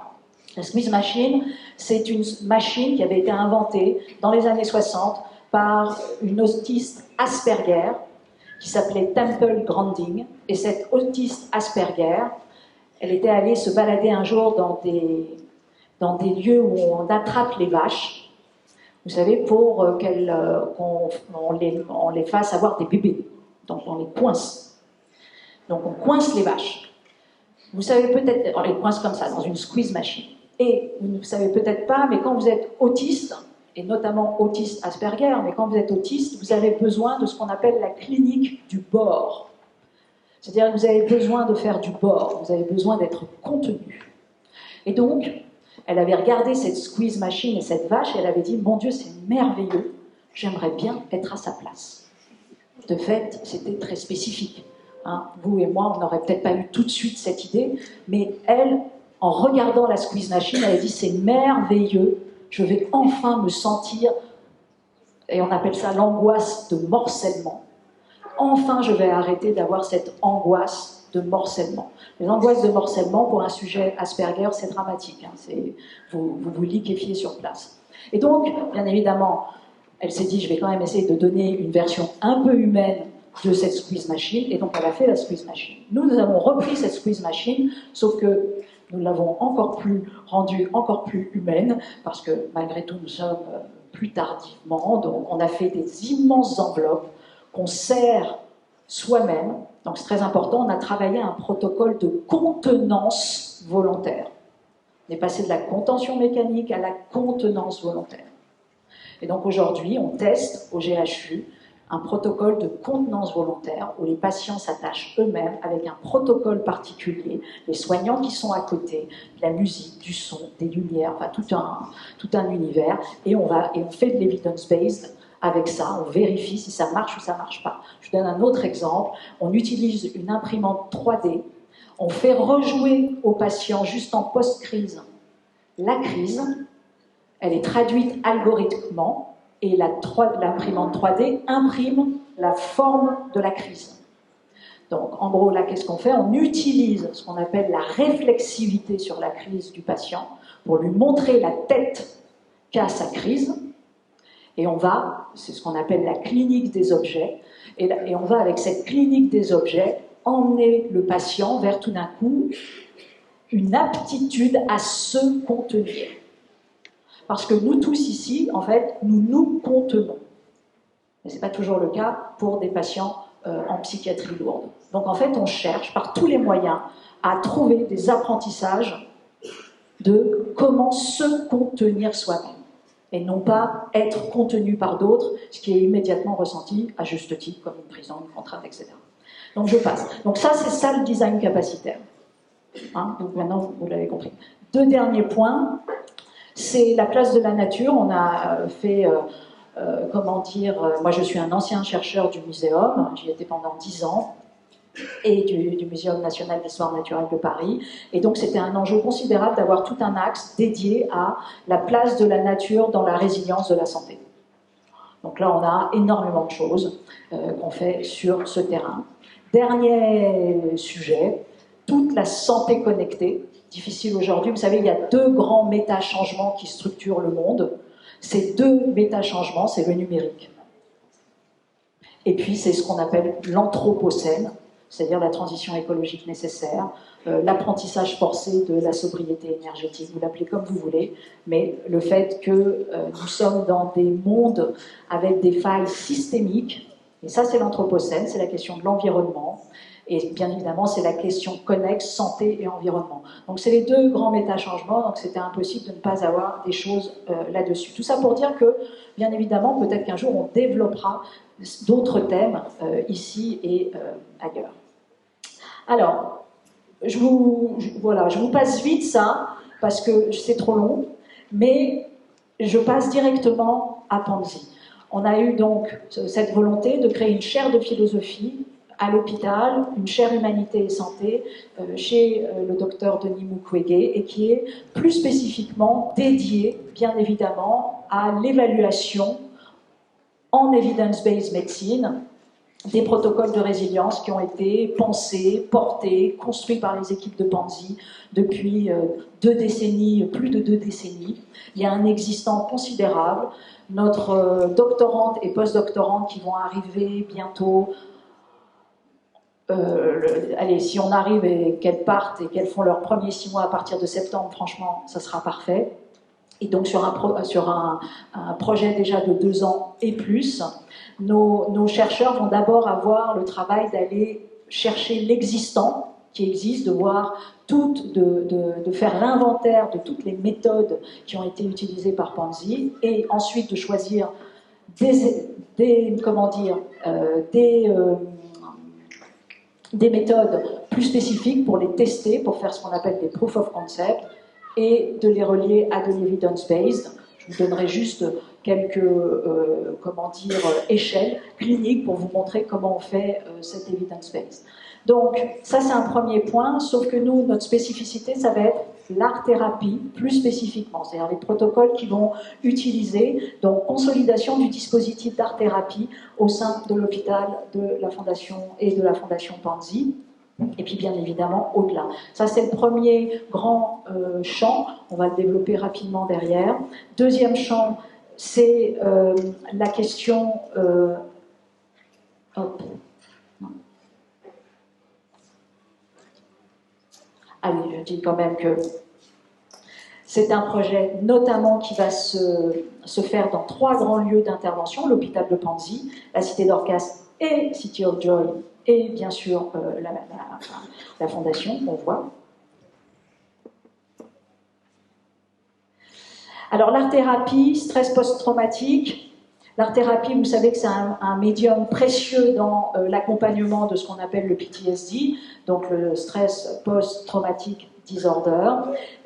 La squeeze machine, c'est une machine qui avait été inventée dans les années 60 par une autiste Asperger qui s'appelait Temple Grandin. Et cette autiste Asperger, elle était allée se balader un jour dans des lieux où on attrape les vaches, vous savez, pour qu'on les fasse avoir des bébés. Donc on les coince. Donc on coince les vaches. Vous savez peut-être, on les coince comme ça, dans une squeeze machine. Et vous ne savez peut-être pas, mais quand vous êtes autiste, et notamment autiste Asperger, mais quand vous êtes autiste, vous avez besoin de ce qu'on appelle la clinique du bord. C'est-à-dire que vous avez besoin de faire du bord, vous avez besoin d'être contenu. Et donc, elle avait regardé cette squeeze machine et cette vache, et elle avait dit, mon Dieu, c'est merveilleux, j'aimerais bien être à sa place. De fait, c'était très spécifique. Hein, vous et moi, on n'aurait peut-être pas eu tout de suite cette idée, mais elle, en regardant la squeeze machine, elle a dit, c'est merveilleux, je vais enfin me sentir, et on appelle ça l'angoisse de morcellement. Enfin, je vais arrêter d'avoir cette angoisse de morcellement. Les angoisses de morcellement, pour un sujet Asperger, c'est dramatique. Hein, vous liquéfiez sur place. Et donc, bien évidemment, elle s'est dit, je vais quand même essayer de donner une version un peu humaine de cette squeeze machine, et donc elle a fait la squeeze machine. Nous avons repris cette squeeze machine, sauf que nous l'avons rendue encore plus humaine, parce que malgré tout, nous sommes plus tardivement, donc on a fait des immenses enveloppes qu'on serre soi-même. Donc c'est très important, on a travaillé un protocole de contenance volontaire. On est passé de la contention mécanique à la contenance volontaire. Et donc aujourd'hui, on teste au GHU un protocole de contenance volontaire où les patients s'attachent eux-mêmes avec un protocole particulier, les soignants qui sont à côté, de la musique, du son, des lumières, enfin tout un univers, et on fait de l'evidence-based avec ça, on vérifie si ça marche ou ça ne marche pas. Je vous donne un autre exemple, on utilise une imprimante 3D, on fait rejouer aux patients juste en post-crise la crise, elle est traduite algorithmiquement, et l'imprimante 3D imprime la forme de la crise. Donc, en gros, là, qu'est-ce qu'on fait? On utilise ce qu'on appelle la réflexivité sur la crise du patient pour lui montrer la tête qu'a sa crise, et c'est ce qu'on appelle la clinique des objets, et on va avec cette clinique des objets emmener le patient vers tout d'un coup une aptitude à se contenir. Parce que nous tous ici, en fait, nous nous contenons. Mais ce n'est pas toujours le cas pour des patients en psychiatrie lourde. Donc en fait, on cherche par tous les moyens à trouver des apprentissages de comment se contenir soi-même. Et non pas être contenu par d'autres, ce qui est immédiatement ressenti, à juste titre, comme une prison, une contrainte, etc. Donc je passe. Donc ça, c'est ça le design capacitaire. Hein, donc maintenant, vous l'avez compris. 2 derniers points. C'est la place de la nature. On a fait, moi je suis un ancien chercheur du muséum, j'y étais pendant 10 ans, et du Muséum national d'histoire naturelle de Paris. Et donc c'était un enjeu considérable d'avoir tout un axe dédié à la place de la nature dans la résilience de la santé. Donc là, on a énormément de choses qu'on fait sur ce terrain. Dernier sujet, toute la santé connectée. Difficile aujourd'hui. Vous savez, il y a 2 grands méta-changements qui structurent le monde. Ces 2 méta-changements, c'est le numérique. Et puis, c'est ce qu'on appelle l'anthropocène, c'est-à-dire la transition écologique nécessaire, l'apprentissage forcé de la sobriété énergétique, vous l'appelez comme vous voulez, mais le fait que nous sommes dans des mondes avec des failles systémiques, et ça c'est l'anthropocène, c'est la question de l'environnement, et bien évidemment, c'est la question connexe, santé et environnement. Donc c'est les 2 grands méta-changements, donc c'était impossible de ne pas avoir des choses là-dessus. Tout ça pour dire que, bien évidemment, peut-être qu'un jour on développera d'autres thèmes ici et ailleurs. Alors, je vous passe vite ça, parce que c'est trop long, mais je passe directement à Panzi. On a eu donc cette volonté de créer une chaire de philosophie à l'hôpital, une chaire humanité et santé chez le docteur Denis Mukwege, et qui est plus spécifiquement dédiée, bien évidemment, à l'évaluation en evidence-based medicine des protocoles de résilience qui ont été pensés, portés, construits par les équipes de Panzi depuis 2 décennies, plus de 2 décennies. Il y a un existant considérable. Notre doctorante et post-doctorante qui vont arriver bientôt, allez, si on arrive et qu'elles partent et qu'elles font leurs premiers 6 mois à partir de septembre, franchement, ça sera parfait. Et donc sur un projet déjà de 2 ans et plus, nos chercheurs vont d'abord avoir le travail d'aller chercher l'existant qui existe, de voir de faire l'inventaire de toutes les méthodes qui ont été utilisées par Panzi, et ensuite de choisir des méthodes plus spécifiques pour les tester, pour faire ce qu'on appelle des proof of concept, et de les relier à de l'evidence-based. Je vous donnerai juste quelques échelles cliniques pour vous montrer comment on fait cette evidence-based. Donc, ça c'est un premier point, sauf que nous, notre spécificité, ça va être l'art-thérapie, plus spécifiquement, c'est-à-dire les protocoles qui vont utiliser, donc consolidation du dispositif d'art-thérapie au sein de l'hôpital de la Fondation et de la Fondation Panzi. Et puis bien évidemment au-delà. Ça c'est le premier grand champ, on va le développer rapidement derrière. Deuxième champ, c'est la question... hop. Ah oui, je dis quand même que c'est un projet notamment qui va se faire dans 3 grands lieux d'intervention, l'hôpital de Panzi, la Cité d'Orcas et City of Joy, et bien sûr la fondation qu'on voit. Alors l'art-thérapie, stress post-traumatique. L'art-thérapie, vous savez que c'est un médium précieux dans l'accompagnement de ce qu'on appelle le PTSD, donc le stress post-traumatique disorder.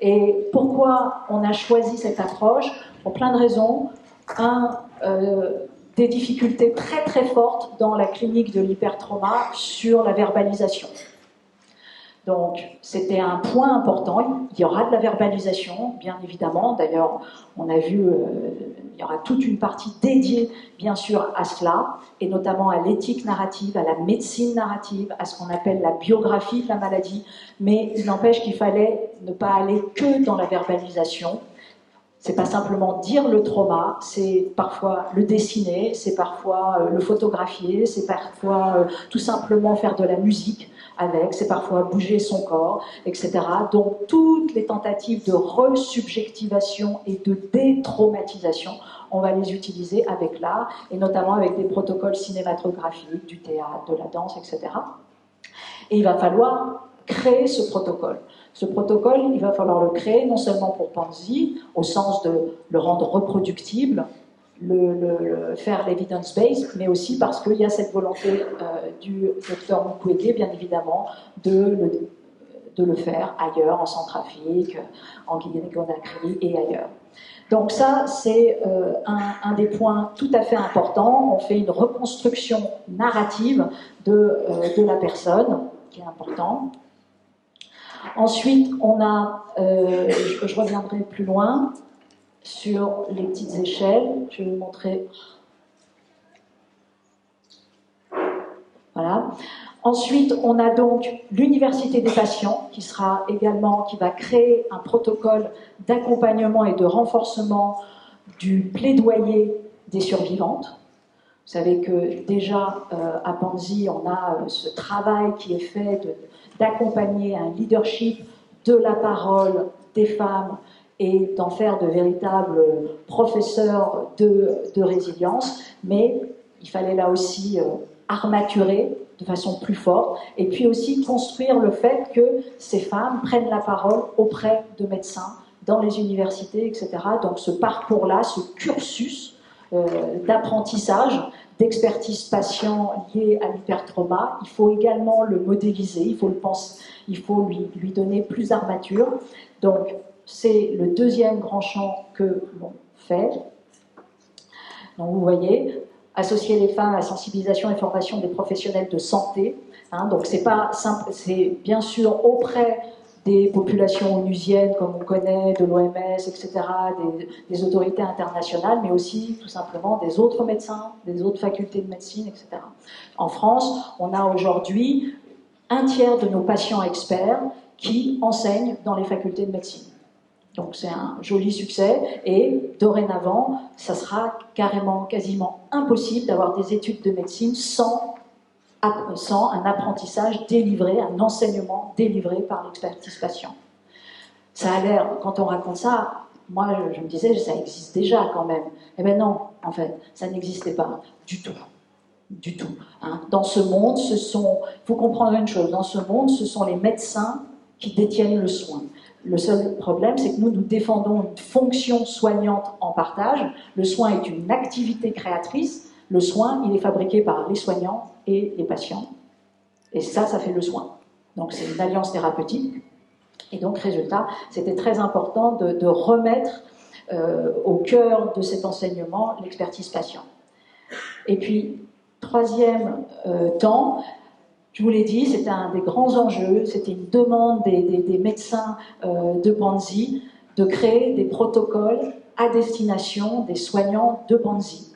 Et pourquoi on a choisi cette approche? Pour plein de raisons. Des difficultés très très fortes dans la clinique de l'hypertrauma sur la verbalisation. Donc, c'était un point important. Il y aura de la verbalisation, bien évidemment. D'ailleurs, on a vu, il y aura toute une partie dédiée, bien sûr, à cela, et notamment à l'éthique narrative, à la médecine narrative, à ce qu'on appelle la biographie de la maladie. Mais il n'empêche qu'il fallait ne pas aller que dans la verbalisation. C'est pas simplement dire le trauma, c'est parfois le dessiner, c'est parfois le photographier, c'est parfois tout simplement faire de la musique avec, c'est parfois bouger son corps, etc. Donc toutes les tentatives de resubjectivation et de détraumatisation, on va les utiliser avec l'art, et notamment avec des protocoles cinématographiques, du théâtre, de la danse, etc. Et il va falloir créer ce protocole. Ce protocole, il va falloir le créer non seulement pour Panzi, au sens de le rendre reproductible, faire l'evidence-based, mais aussi parce qu'il y a cette volonté du docteur Mukwege, bien évidemment, de le faire ailleurs, en Centrafrique, en Guinée-Conakry et ailleurs. Donc ça, c'est un des points tout à fait importants. On fait une reconstruction narrative de la personne, qui est important. Ensuite, on a, je reviendrai plus loin sur les petites échelles. Je vais vous montrer. Voilà. Ensuite, on a donc l'université des patients qui va créer un protocole d'accompagnement et de renforcement du plaidoyer des survivantes. Vous savez que déjà à Panzi, on a ce travail qui est fait d'accompagner un leadership de la parole des femmes et d'en faire de véritables professeurs de résilience, mais il fallait là aussi armaturer de façon plus forte, et puis aussi construire le fait que ces femmes prennent la parole auprès de médecins, dans les universités, etc. Donc ce parcours-là, ce cursus d'apprentissage, d'expertise patient liée à l'hypertrauma, il faut également le modéliser, il faut le penser, il faut lui donner plus d'armature. Donc c'est le deuxième grand champ que l'on fait. Donc vous voyez, associer les femmes à la sensibilisation et formation des professionnels de santé. Donc c'est pas simple, c'est bien sûr auprès des populations onusiennes, comme on connaît, de l'OMS, etc., des autorités internationales, mais aussi tout simplement des autres médecins, des autres facultés de médecine, etc. En France, on a aujourd'hui un tiers de nos patients experts qui enseignent dans les facultés de médecine. Donc c'est un joli succès, et dorénavant, ça sera quasiment impossible d'avoir des études de médecine sans un apprentissage délivré, un enseignement délivré par l'expertise patient. Ça a l'air, quand on raconte ça, moi je me disais, ça existe déjà quand même. Eh bien non, en fait, ça n'existait pas du tout. Du tout. Dans ce monde, il faut comprendre une chose, dans ce monde, ce sont les médecins qui détiennent le soin. Le seul problème, c'est que nous défendons une fonction soignante en partage. Le soin est une activité créatrice. Le soin, il est fabriqué par les soignants et les patients. Et ça fait le soin. Donc c'est une alliance thérapeutique. Et donc, résultat, c'était très important de remettre au cœur de cet enseignement l'expertise patient. Et puis, troisième temps, je vous l'ai dit, c'était un des grands enjeux, c'était une demande des médecins de Panzi de créer des protocoles à destination des soignants de Panzi.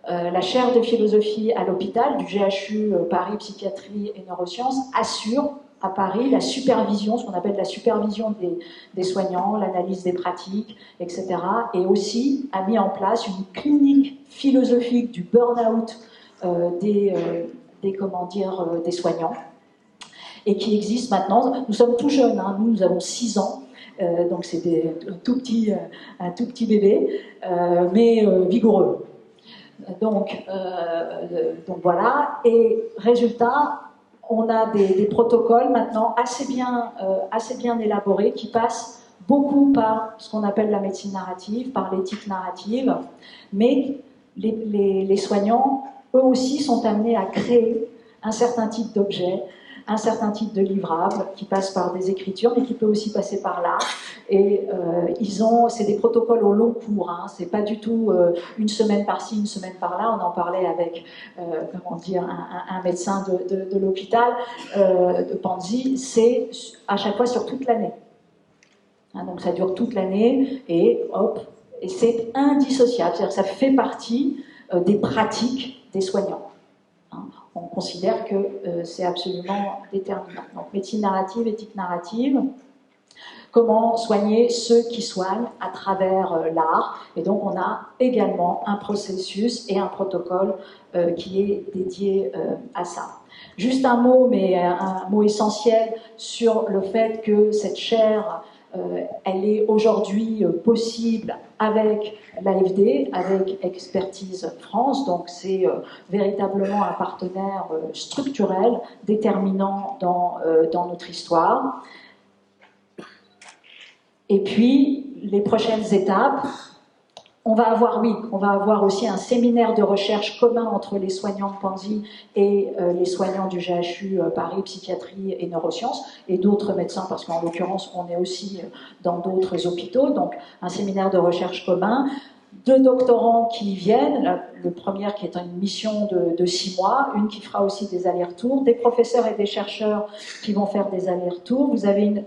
la chaire de philosophie à l'hôpital du GHU Paris Psychiatrie et Neurosciences assure à Paris la supervision, ce qu'on appelle la supervision des soignants, l'analyse des pratiques, etc. Et aussi a mis en place une clinique philosophique du burn-out des soignants, et qui existe maintenant. Nous sommes tout jeunes, hein, nous avons 6 ans, donc c'est un tout petit bébé, mais vigoureux. Donc voilà, et résultat, on a des protocoles maintenant assez bien élaborés qui passent beaucoup par ce qu'on appelle la médecine narrative, par l'éthique narrative, mais les soignants, eux aussi, sont amenés à créer un certain type d'objets, un certain type de livrable qui passe par des écritures, mais qui peut aussi passer par là. Et c'est des protocoles au long cours, hein. C'est pas du tout une semaine par-ci, une semaine par-là. On en parlait avec un médecin de l'hôpital de Panzi. C'est à chaque fois sur toute l'année. Hein, donc ça dure toute l'année et hop, et c'est indissociable. C'est-à-dire que ça fait partie des pratiques des soignants. Hein. On considère que c'est absolument déterminant. Donc médecine narrative, éthique narrative, comment soigner ceux qui soignent à travers l'art. Et donc on a également un processus et un protocole qui est dédié à ça. Juste un mot, mais un mot essentiel sur le fait que cette chaire, elle est aujourd'hui possible avec l'AFD, avec Expertise France, donc c'est véritablement un partenaire structurel, déterminant dans notre histoire. Et puis, les prochaines étapes, on va avoir aussi un séminaire de recherche commun entre les soignants de Panzi et les soignants du GHU Paris Psychiatrie et Neurosciences et d'autres médecins, parce qu'en l'occurrence, on est aussi dans d'autres hôpitaux, donc un séminaire de recherche commun. 2 doctorants qui viennent, le premier qui est une mission de 6 mois, une qui fera aussi des allers-retours, des professeurs et des chercheurs qui vont faire des allers-retours. Vous avez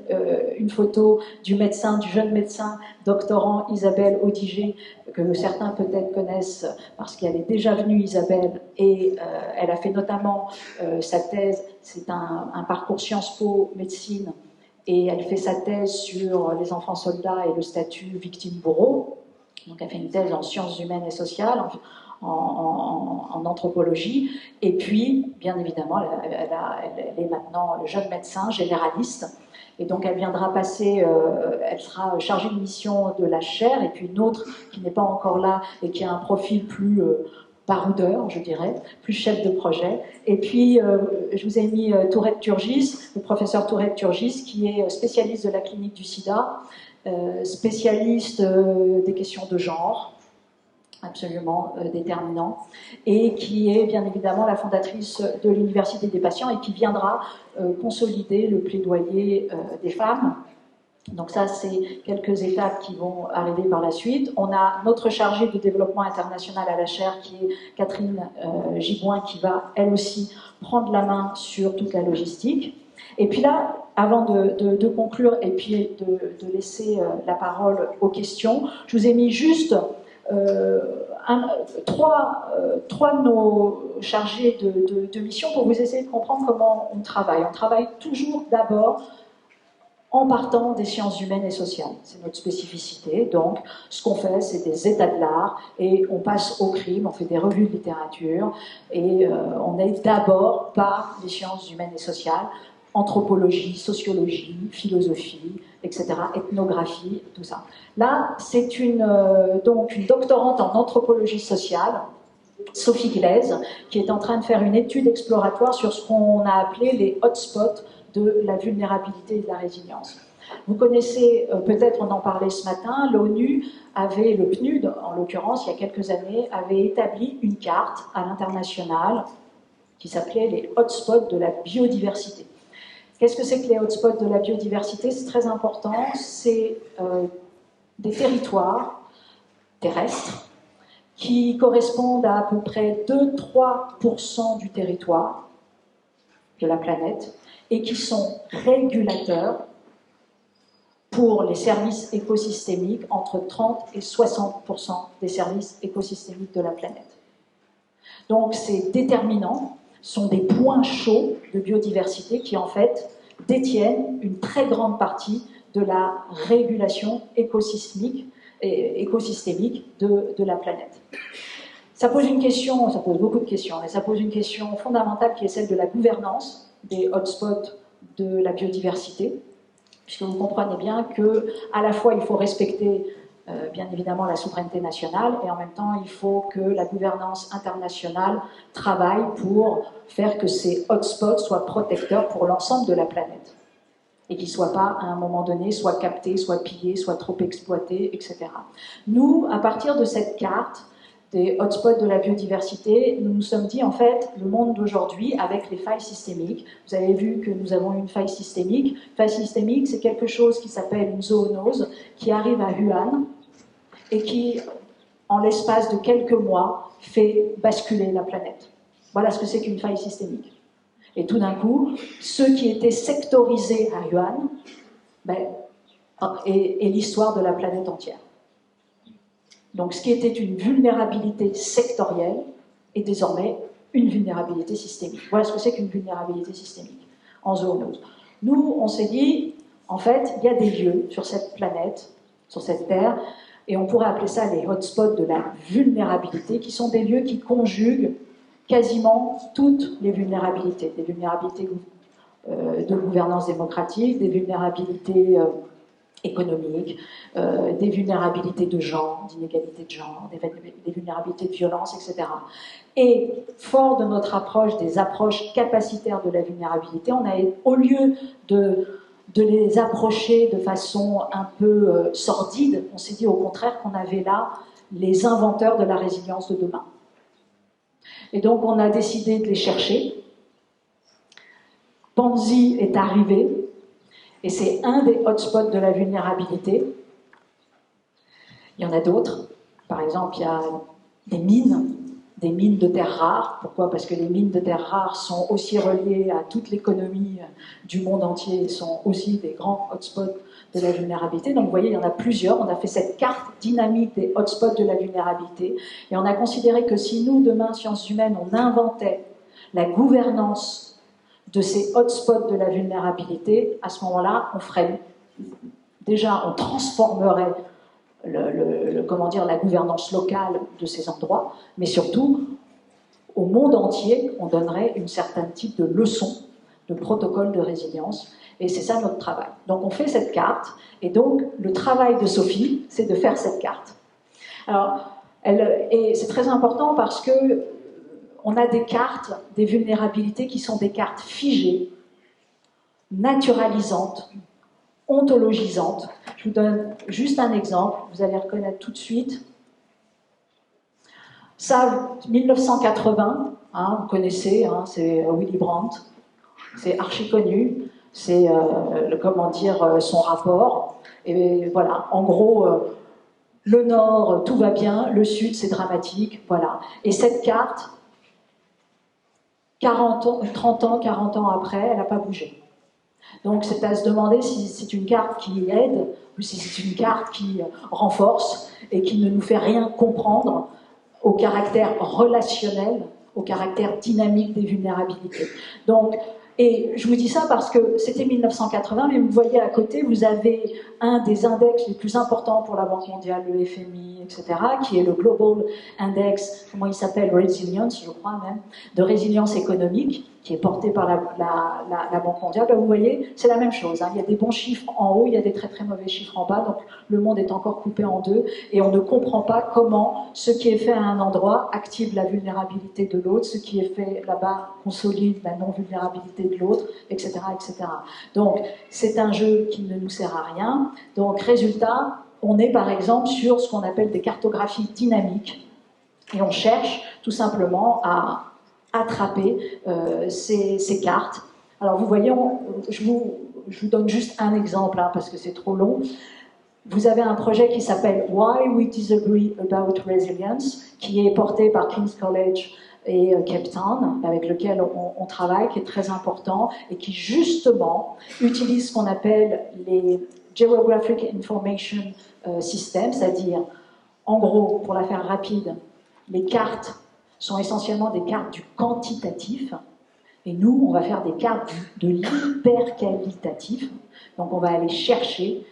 une photo du jeune médecin doctorant Isabelle Audiger, que certains peut-être connaissent parce qu'elle est déjà venue, Isabelle, et elle a fait notamment sa thèse, c'est un parcours Sciences Po médecine, et elle fait sa thèse sur les enfants soldats et le statut victime-bourreau. Donc elle fait une thèse en sciences humaines et sociales, en anthropologie, et puis, bien évidemment, elle est maintenant jeune médecin généraliste, et donc elle viendra passer, elle sera chargée de mission de la chaire, et puis une autre qui n'est pas encore là, et qui a un profil plus baroudeur, je dirais, plus chef de projet. Et puis, je vous ai mis Tourette Turgis, le professeur Tourette Turgis, qui est spécialiste de la clinique du sida, spécialiste des questions de genre, absolument déterminant, et qui est bien évidemment la fondatrice de l'Université des patients et qui viendra consolider le plaidoyer des femmes. Donc ça, c'est quelques étapes qui vont arriver par la suite. On a notre chargée de développement international à la chaire, qui est Catherine Giboin, qui va elle aussi prendre la main sur toute la logistique. Et puis là, avant de conclure et puis de laisser la parole aux questions, je vous ai mis juste trois de nos chargés de mission pour vous essayer de comprendre comment on travaille. On travaille toujours d'abord en partant des sciences humaines et sociales. C'est notre spécificité. Donc, ce qu'on fait, c'est des états de l'art et on passe au crime, on fait des revues de littérature et on est d'abord par les sciences humaines et sociales, anthropologie, sociologie, philosophie, etc., ethnographie, tout ça. Là, c'est donc une doctorante en anthropologie sociale, Sophie Glaise, qui est en train de faire une étude exploratoire sur ce qu'on a appelé les hotspots de la vulnérabilité et de la résilience. Vous connaissez, peut-être on en parlait ce matin, l'ONU avait, le PNUD en l'occurrence, il y a quelques années, avait établi une carte à l'international qui s'appelait les hotspots de la biodiversité. Qu'est-ce que c'est que les hotspots de la biodiversité? C'est très important, c'est des territoires terrestres qui correspondent à peu près 2-3% du territoire de la planète et qui sont régulateurs pour les services écosystémiques, entre 30 et 60% des services écosystémiques de la planète. Donc c'est déterminant, sont des points chauds de biodiversité qui en fait détiennent une très grande partie de la régulation écosystémique de la planète. Ça pose une question, ça pose beaucoup de questions, mais ça pose une question fondamentale qui est celle de la gouvernance des hotspots de la biodiversité, puisque vous comprenez bien que à la fois il faut respecter bien évidemment la souveraineté nationale et en même temps il faut que la gouvernance internationale travaille pour faire que ces hotspots soient protecteurs pour l'ensemble de la planète et qu'ils ne soient pas à un moment donné soit captés, soit pillés, soit trop exploités, etc. Nous, à partir de cette carte des hotspots de la biodiversité, nous nous sommes dit en fait le monde d'aujourd'hui avec les failles systémiques. Vous avez vu que nous avons une faille systémique. Faille systémique, c'est quelque chose qui s'appelle une zoonose qui arrive à Wuhan et qui, en l'espace de quelques mois, fait basculer la planète. Voilà ce que c'est qu'une faille systémique. Et tout d'un coup, ceux qui étaient sectorisés à Wuhan est l'histoire de la planète entière. Donc ce qui était une vulnérabilité sectorielle est désormais une vulnérabilité systémique. Voilà ce que c'est qu'une vulnérabilité systémique en zoonose. Nous, on s'est dit, en fait, il y a des lieux sur cette planète, sur cette Terre, et on pourrait appeler ça les hotspots de la vulnérabilité, qui sont des lieux qui conjuguent quasiment toutes les vulnérabilités. Des vulnérabilités de gouvernance démocratique, des vulnérabilités économiques, des vulnérabilités de genre, d'inégalité de genre, des vulnérabilités de violence, etc. Et fort de notre approche, des approches capacitaires de la vulnérabilité, on a, au lieu de les approcher de façon un peu sordide, on s'est dit au contraire qu'on avait là les inventeurs de la résilience de demain. Et donc on a décidé de les chercher. Panzi est arrivé, et c'est un des hotspots de la vulnérabilité. Il y en a d'autres. Par exemple, il y a des mines de terres rares. Pourquoi ? Parce que les mines de terres rares sont aussi reliées à toute l'économie du monde entier, sont aussi des grands hotspots de la vulnérabilité. Donc vous voyez, il y en a plusieurs. On a fait cette carte dynamique des hotspots de la vulnérabilité. Et on a considéré que si nous, demain, sciences humaines, on inventait la gouvernance de ces hotspots de la vulnérabilité, à ce moment-là, on ferait déjà, on transformerait la gouvernance locale de ces endroits, mais surtout, au monde entier, on donnerait un certain type de leçon, de protocole de résilience, et c'est ça notre travail. Donc on fait cette carte, et donc le travail de Sophie, c'est de faire cette carte. Alors, et c'est très important parce que on a des cartes, des vulnérabilités qui sont des cartes figées, naturalisantes, ontologisantes. Je vous donne juste un exemple, vous allez reconnaître tout de suite. Ça, 1980, vous connaissez, c'est Willy Brandt, c'est archi connu, c'est son rapport. Et voilà, en gros, le Nord, tout va bien, le Sud, c'est dramatique, voilà. Et cette carte, 30 ans, 40 ans après, elle n'a pas bougé. Donc c'est à se demander si c'est une carte qui aide ou si c'est une carte qui renforce et qui ne nous fait rien comprendre au caractère relationnel, au caractère dynamique des vulnérabilités. Donc, et je vous dis ça parce que c'était 1980, mais vous voyez à côté, vous avez un des index les plus importants pour la Banque mondiale, le FMI, etc., qui est le Global Index, comment il s'appelle, Resilience, je crois même, de résilience économique, qui est porté par la Banque mondiale. Ben, vous voyez, c'est la même chose. Il y a des bons chiffres en haut, il y a des très très mauvais chiffres en bas, donc le monde est encore coupé en deux, et on ne comprend pas comment ce qui est fait à un endroit active la vulnérabilité de l'autre, ce qui est fait là-bas consolide la non-vulnérabilité de l'autre, etc., etc. Donc, c'est un jeu qui ne nous sert à rien. Donc, résultat, on est par exemple sur ce qu'on appelle des cartographies dynamiques, et on cherche tout simplement à attraper ces cartes. Alors, vous voyez, je vous donne juste un exemple, parce que c'est trop long. Vous avez un projet qui s'appelle Why We Disagree About Resilience, qui est porté par King's College et Cape Town, avec lequel on travaille, qui est très important, et qui justement utilise ce qu'on appelle les Geographic Information Systems, c'est-à-dire, en gros, pour la faire rapide, les cartes sont essentiellement des cartes du quantitatif. Et nous, on va faire des cartes de l'hyperqualitatif. Donc, on va aller chercher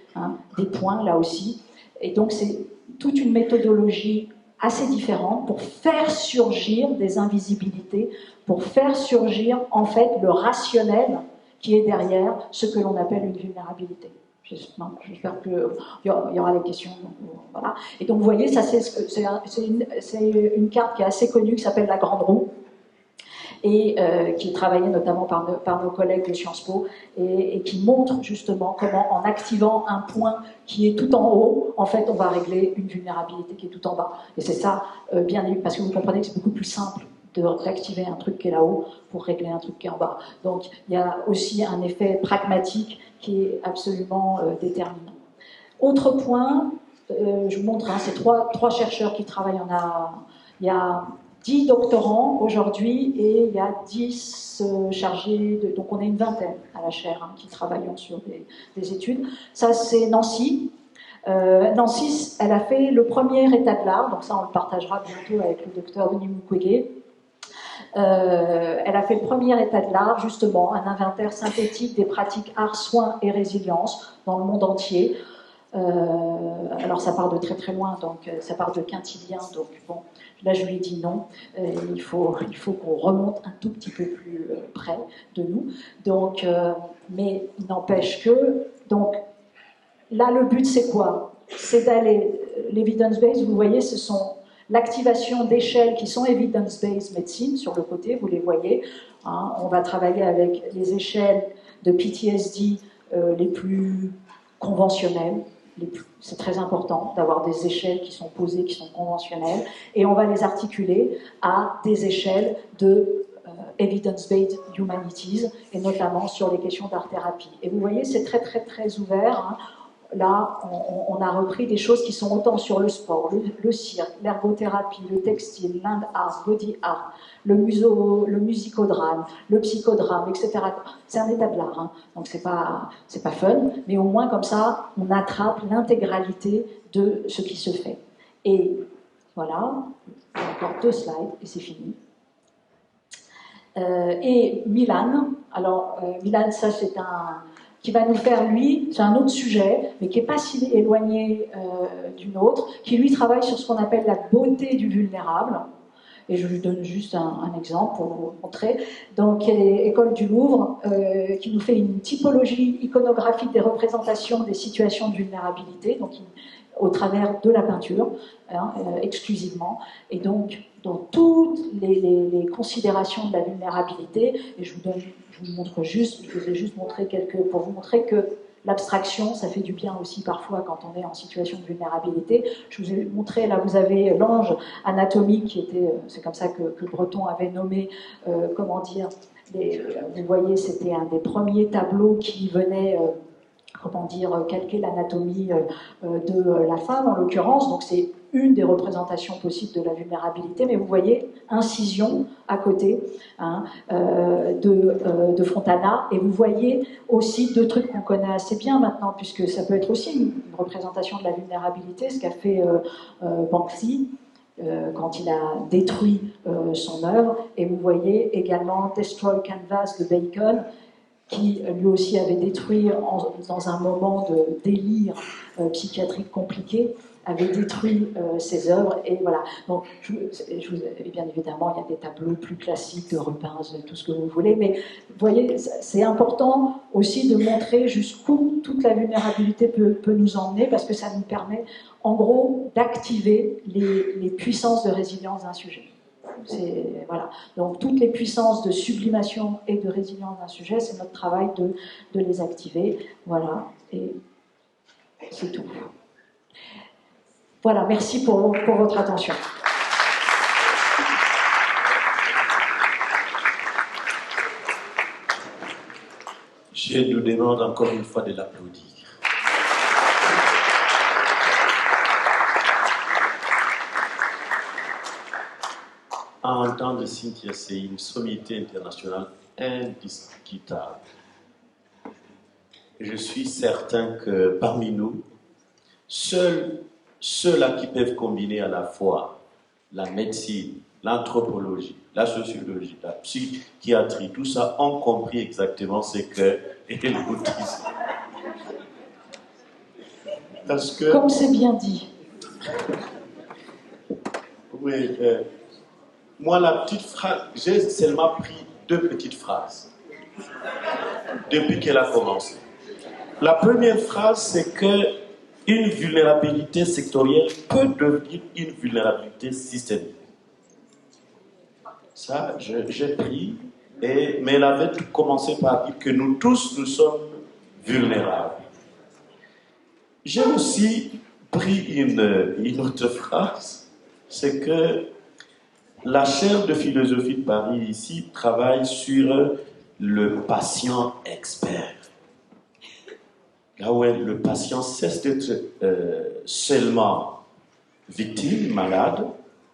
des points là aussi. Et donc, c'est toute une méthodologie assez différente pour faire surgir des invisibilités, pour faire surgir, en fait, le rationnel qui est derrière ce que l'on appelle une vulnérabilité. J'espère qu'il y aura des questions. Voilà. Et donc, vous voyez, ça, c'est une carte qui est assez connue, qui s'appelle la Grande Roue, et qui est travaillée notamment par nos collègues de Sciences Po, et qui montre justement comment, en activant un point qui est tout en haut, en fait, on va régler une vulnérabilité qui est tout en bas. Et c'est ça, bien évidemment, parce que vous comprenez que c'est beaucoup plus simple de réactiver un truc qui est là-haut pour régler un truc qui est en bas. Donc, il y a aussi un effet pragmatique qui est absolument déterminant. Autre point, je vous montre, c'est trois chercheurs qui travaillent. Il y a 10 doctorants aujourd'hui et il y a 10 chargés, donc on est une vingtaine à la chaire qui travaillons sur des études. Ça, c'est Nancy. Nancy, elle a fait le premier état de l'art, donc ça on le partagera bientôt avec le docteur Denis Mukwege. Elle a fait le premier état de l'art, justement, un inventaire synthétique des pratiques art, soins et résilience dans le monde entier. Alors ça part de très très loin, donc ça part de Quintilien, donc bon, là je lui ai dit non, il faut qu'on remonte un tout petit peu plus près de nous. Donc, mais il n'empêche que, donc là le but c'est quoi? C'est d'aller, l'evidence-based, vous voyez, ce sont l'activation d'échelles qui sont evidence-based medicine, sur le côté, vous les voyez. On va travailler avec les échelles de PTSD les plus conventionnelles. C'est très important d'avoir des échelles qui sont posées, qui sont conventionnelles, et on va les articuler à des échelles de evidence-based humanities, et notamment sur les questions d'art-thérapie. Et vous voyez, c'est très très très ouvert. Là, on a repris des choses qui sont autant sur le sport, le cirque, l'ergothérapie, le textile, l'Inde art, body art, le musicodrame, le psychodrame, etc. C'est un état de l'art, donc c'est pas fun, mais au moins comme ça, on attrape l'intégralité de ce qui se fait. Et voilà, encore 2 slides et c'est fini. Et Milan, alors Milan, ça c'est qui va nous faire, lui, c'est un autre sujet, mais qui n'est pas si éloigné d'une autre, qui lui travaille sur ce qu'on appelle la beauté du vulnérable. Et je lui donne juste un exemple pour vous montrer. Donc, il y a l'École du Louvre qui nous fait une typologie iconographique des représentations des situations de vulnérabilité, donc au travers de la peinture, exclusivement. Et donc, dans toutes les considérations de la vulnérabilité, et je vous montre juste, je vous ai juste montré pour vous montrer que l'abstraction, ça fait du bien aussi parfois quand on est en situation de vulnérabilité. Je vous ai montré, là vous avez l'ange anatomique qui était, c'est comme ça que Breton avait nommé, comment dire, vous voyez, c'était un des premiers tableaux qui venait, comment dire, calquer l'anatomie de la femme en l'occurrence, donc c'est une des représentations possibles de la vulnérabilité, mais vous voyez, incision à côté de Fontana, et vous voyez aussi 2 trucs qu'on connaît assez bien maintenant, puisque ça peut être aussi une représentation de la vulnérabilité, ce qu'a fait Banksy quand il a détruit son œuvre, et vous voyez également Destroy Canvas de Bacon, qui lui aussi avait détruit dans un moment de délire psychiatrique compliqué, avait détruit ses œuvres, et voilà. Donc, bien évidemment, il y a des tableaux plus classiques de Rubens, tout ce que vous voulez, mais vous voyez, c'est important aussi de montrer jusqu'où toute la vulnérabilité peut nous emmener, parce que ça nous permet, en gros, d'activer les puissances de résilience d'un sujet. Voilà. Donc toutes les puissances de sublimation et de résilience d'un sujet, c'est notre travail de les activer. Voilà, et c'est tout. Voilà, merci pour votre attention. Je nous demande encore une fois de l'applaudir. En temps de Cynthia, c'est une sommité internationale indiscutable. Je suis certain que parmi nous, seuls ceux-là qui peuvent combiner à la fois la médecine, l'anthropologie, la sociologie, la psychiatrie, tout ça ont compris exactement ce qu'est l'autisme. Parce que... Comme c'est bien dit. Oui, moi, la petite phrase, j'ai seulement pris 2 petites phrases depuis qu'elle a commencé. La première phrase, c'est que une vulnérabilité sectorielle peut devenir une vulnérabilité systémique. Ça, j'ai pris, mais elle avait commencé par dire que nous tous, nous sommes vulnérables. J'ai aussi pris une autre phrase, c'est que la chaire de philosophie de Paris ici travaille sur le patient expert. Là où le patient cesse d'être seulement victime, malade,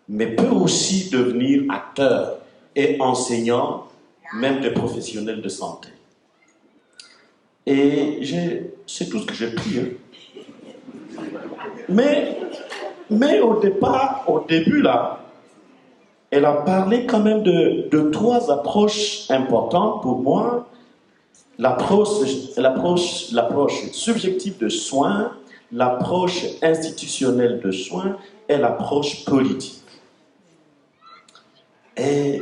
mais peut aussi devenir acteur et enseignant, même des professionnels de santé. Et c'est tout ce que j'ai pris. Hein. Mais au début là, elle a parlé quand même de 3 approches importantes pour moi. L'approche subjective de soins, l'approche institutionnelle de soins et l'approche politique. Et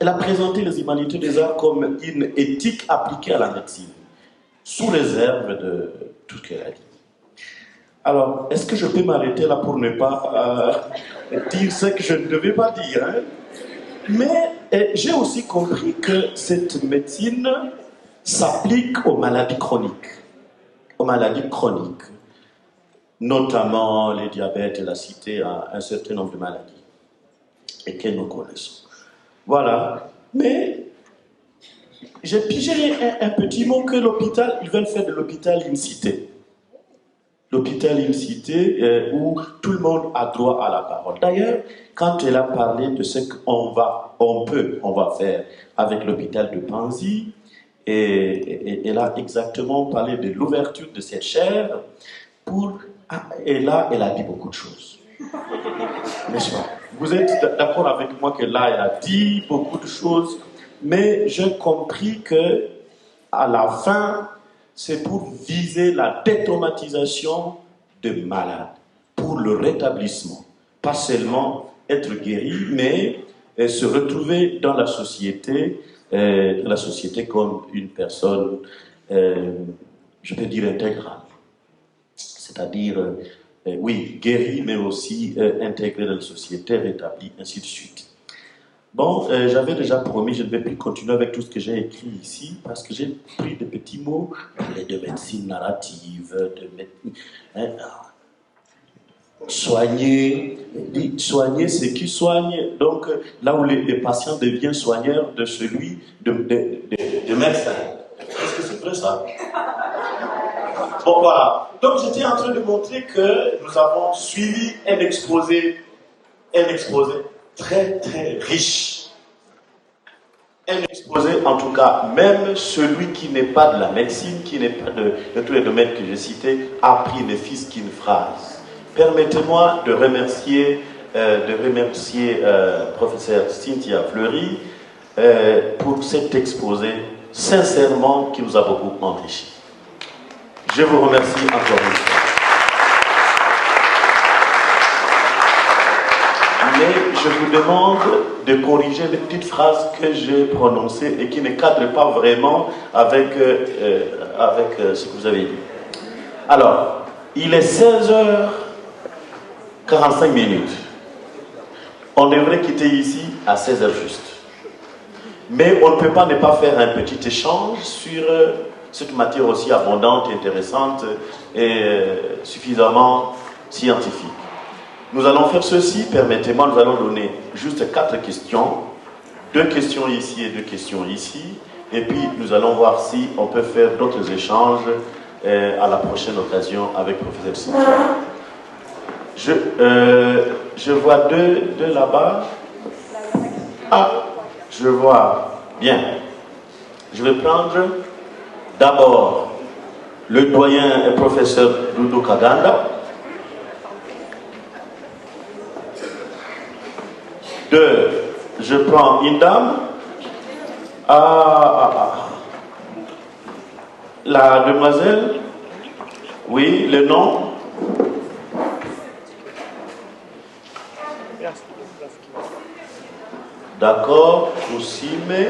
elle a présenté les humanités des arts comme une éthique appliquée à la médecine, sous réserve de tout ce qu'elle a dit. Alors, est-ce que je peux m'arrêter là pour ne pas dire ce que je ne devais pas dire, hein? Mais j'ai aussi compris que cette médecine s'applique aux maladies chroniques. Aux maladies chroniques. Notamment les diabètes, elle a cité un certain nombre de maladies. Et que nous connaissons. Voilà. Mais j'ai pigé un petit mot que l'hôpital, ils veulent faire de l'hôpital une cité. L'hôpital une cité où tout le monde a droit à la parole. D'ailleurs, quand elle a parlé de ce qu'on va faire avec l'hôpital de Panzi, et elle a exactement parlé de l'ouverture de cette chaire et là, elle a dit beaucoup de choses. N'est-ce pas? Vous êtes d'accord avec moi que là, elle a dit beaucoup de choses, mais j'ai compris que à la fin, c'est pour viser la détraumatisation de malades, pour le rétablissement. Pas seulement être guéri, mais se retrouver dans la société comme une personne, je peux dire intégrale. C'est-à-dire, oui, guéri, mais aussi intégré dans la société, rétabli, ainsi de suite. Bon, j'avais déjà promis, je ne vais plus continuer avec tout ce que j'ai écrit ici, parce que j'ai pris des petits mots, de médecine narrative, soigner, c'est qui soigne, donc là où les patients deviennent soigneurs de celui de médecin. Est-ce que c'est vrai ça? Bon voilà, donc j'étais en train de montrer que nous avons suivi un exposé très très riche. Un exposé, en tout cas, même celui qui n'est pas de la médecine, qui n'est pas de tous les domaines que j'ai cités, a pris ne fût-ce qu'une phrase. Permettez-moi de remercier professeur Cynthia Fleury pour cet exposé, sincèrement, qui nous a beaucoup enrichi. Je vous remercie encore une fois. Mais je vous demande de corriger les petites phrases que j'ai prononcées et qui ne cadrent pas vraiment avec ce que vous avez dit. Alors, il est 16h45. On devrait quitter ici à 16h juste. Mais on ne peut pas ne pas faire un petit échange sur cette matière aussi abondante, intéressante et suffisamment scientifique. Nous allons faire ceci, permettez-moi, nous allons donner juste 4 questions, 2 questions ici et 2 questions ici, et puis nous allons voir si on peut faire d'autres échanges à la prochaine occasion avec le professeur Cynthia. Je vois deux là-bas. Ah, je vois. Bien. Je vais prendre d'abord le doyen et professeur Doudou Kaganda. Je prends une dame. La demoiselle. Oui, le nom. D'accord, Koussime.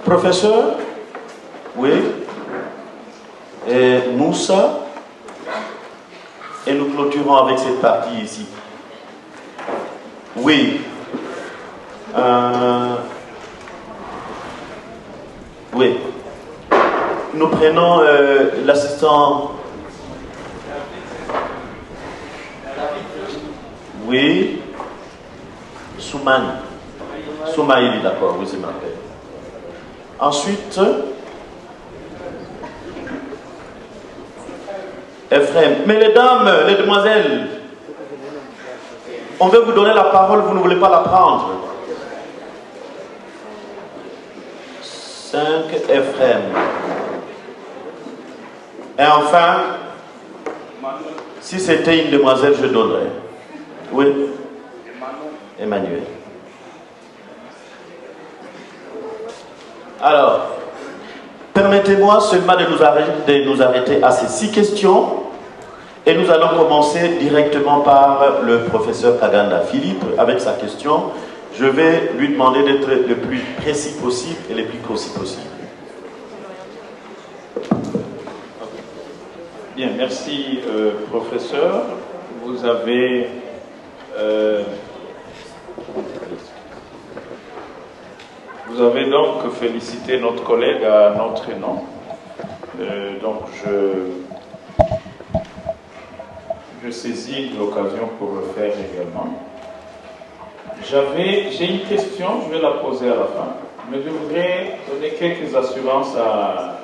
Professeur. Oui. Et Moussa. Et nous clôturons avec cette partie ici. Oui. Oui. Nous prenons l'assistant. Oui. Soumani. Soumaïli, d'accord, oui, c'est ma paix. Ensuite, Ephraim. Mais les dames, les demoiselles, on veut vous donner la parole, vous ne voulez pas la prendre. 5, Ephraim. Et enfin, si c'était une demoiselle, je donnerais. Oui. Emmanuel. Alors, permettez-moi seulement de nous arrêter à ces 6 questions et nous allons commencer directement par le professeur Kaganda Philippe avec sa question. Je vais lui demander d'être le plus précis possible et le plus concis possible. Bien, merci professeur. Vous avez donc félicité notre collègue à notre nom. Donc je saisis l'occasion pour le faire également. J'ai une question, je vais la poser à la fin, mais je voudrais donner quelques assurances à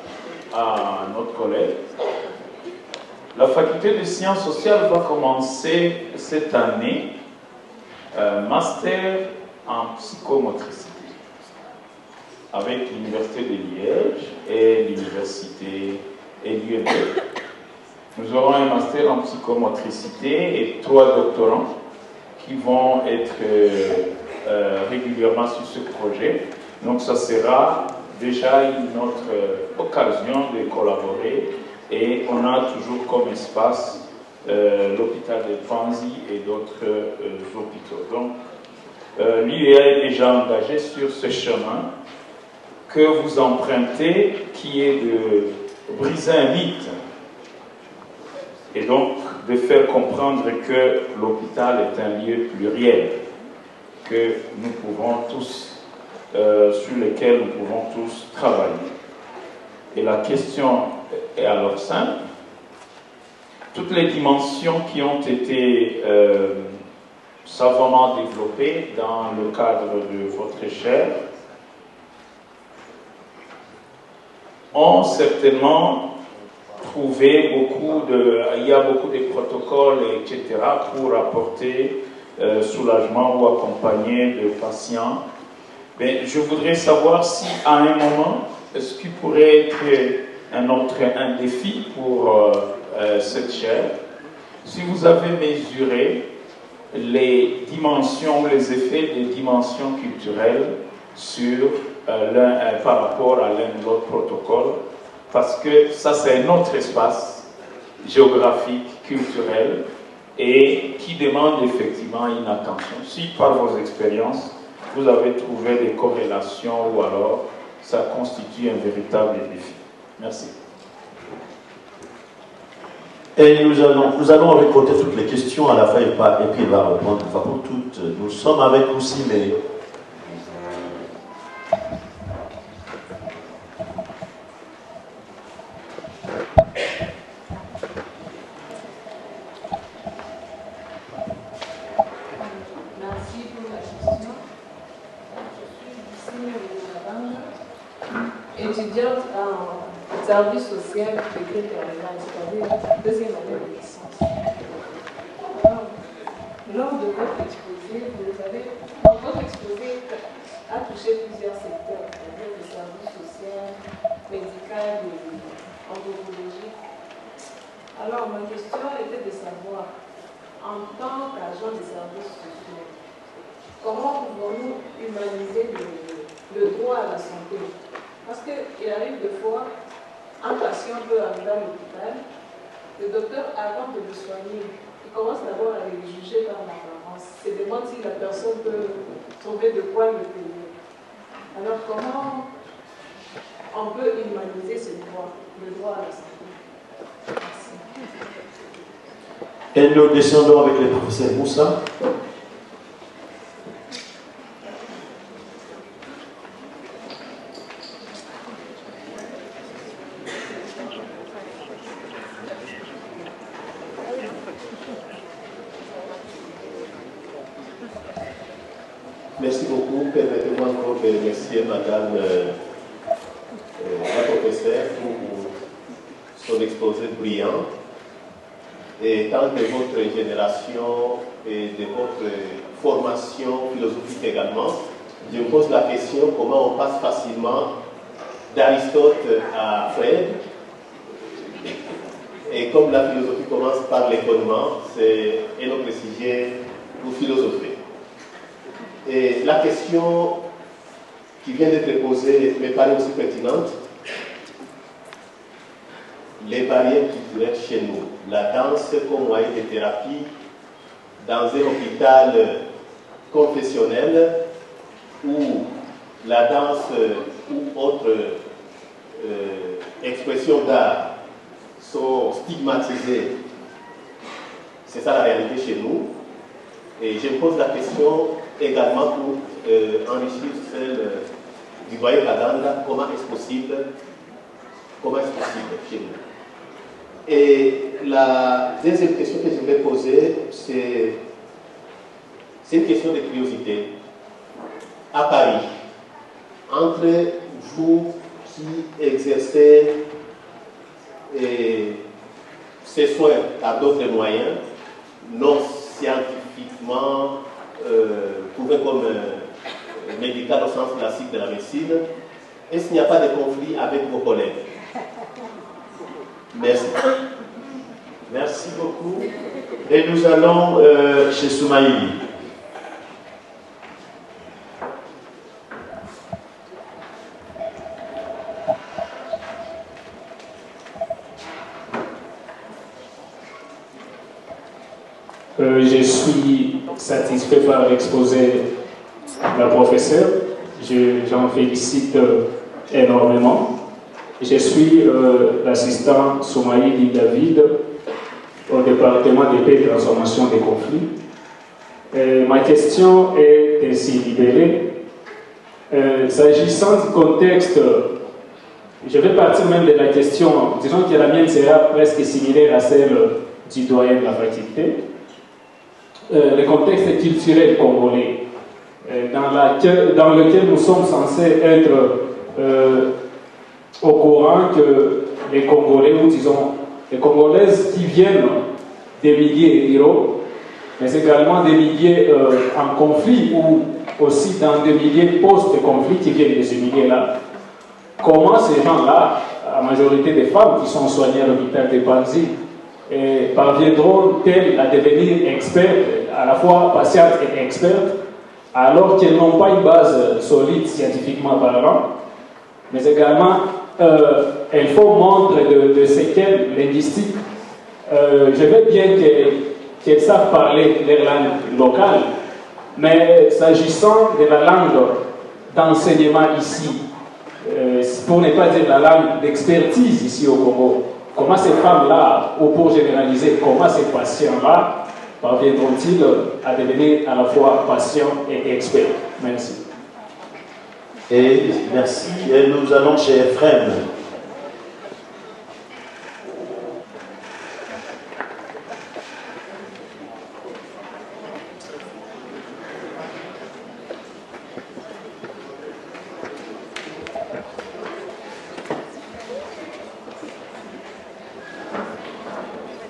notre collègue. La faculté de sciences sociales va commencer cette année un master en psychomotricité avec l'université de Liège et l'université l'ULB. Nous aurons un master en psychomotricité et 3 doctorants qui vont être régulièrement sur ce projet. Donc ça sera déjà une autre occasion de collaborer et on a toujours comme espace l'hôpital de Panzi et d'autres hôpitaux. Donc l'UEA est déjà engagé sur ce chemin que vous empruntez qui est de briser un mythe et donc de faire comprendre que l'hôpital est un lieu pluriel, que nous pouvons tous, sur lequel nous pouvons tous travailler. Et la question est alors simple. Toutes les dimensions qui ont été savamment développées dans le cadre de votre chaire ont certainement trouvé il y a beaucoup de protocoles, etc., pour apporter soulagement ou accompagner de patients. Mais je voudrais savoir si, à un moment, ce qui pourrait être un défi pour cette chaire, si vous avez mesuré les dimensions, les effets des dimensions culturelles sur par rapport à l'un ou l'autre protocole, parce que ça c'est un autre espace géographique, culturel, et qui demande effectivement une attention. Si par vos expériences, vous avez trouvé des corrélations ou alors ça constitue un véritable défi. Merci. Et nous allons récolter toutes les questions à la fin et puis il va répondre une fois pour toutes. Nous sommes avec aussi les... Merci pour la question. Je suis étudiante en service social degré terminal, c'est-à-dire deuxième année de licence. Alors, lors de votre exposé, votre exposé a touché plusieurs secteurs, c'est-à-dire le service social, médical et anthropologique. Alors, ma question était de savoir, en tant qu'agent des services sociaux, comment pouvons-nous humaniser le droit à la santé? Parce qu'il arrive des fois, un patient peut arriver à l'hôpital, le docteur, avant de le soigner, il commence d'abord à le juger par l'apparence, se demande si la personne peut trouver de quoi le payer. Alors comment on peut humaniser ce droit, le droit à la santé? Merci. Et nous descendons avec le professeur Moussa. Merci beaucoup. Permettez-moi encore de remercier Madame la professeure pour son exposé brillant. Et tant de votre génération et de votre formation philosophique également, je me pose la question comment on passe facilement d'Aristote à Freud. Et comme la philosophie commence par l'étonnement, c'est un autre sujet pour philosopher. Et la question qui vient d'être posée me paraît aussi pertinente. Les barrières culturelles chez nous, la danse comme moyen de thérapie dans un hôpital confessionnel où la danse ou autre expression d'art sont stigmatisées. C'est ça la réalité chez nous. Et je me pose la question également pour enrichir celle du doyen Kaganda, comment est-ce possible chez nous. Et la deuxième question que je vais poser, c'est une question de curiosité. À Paris, entre vous qui exercez ces soins par d'autres moyens, non scientifiquement prouvés comme médical au sens classique de la médecine, est-ce qu'il n'y a pas de conflit avec vos collègues? Merci. Merci beaucoup. Et nous allons chez Soumaïli. Je suis satisfait par l'exposé de la professeure. J'en félicite énormément. Je suis l'assistant Soumaïli David au département de paix et transformation des conflits. Ma question est ainsi libellée. S'agissant du contexte, je vais partir même de la question, disons que la mienne sera presque similaire à celle du doyen de la faculté. Le contexte culturel congolais, dans lequel nous sommes censés être au courant que les Congolais, ou disons les Congolaises qui viennent des milliers d'Iro, mais également des milliers en conflit ou aussi dans des milliers post-conflit qui viennent de ces milliers-là, comment ces gens-là, la majorité des femmes qui sont soignées à l'hôpital de Panzi, parviendront-elles à devenir expertes, à la fois patientes et expertes, alors qu'elles n'ont pas une base solide scientifiquement parlant, mais également elles font montre de séquelles linguistiques. Je veux bien qu'elles savent parler leur langue locale, mais s'agissant de la langue d'enseignement ici, pour ne pas dire la langue d'expertise ici au Congo, comment ces femmes-là, ou pour généraliser, comment ces patients-là parviendront-ils à devenir à la fois patients et experts? Merci. Et merci. Et nous allons chez Ephraim.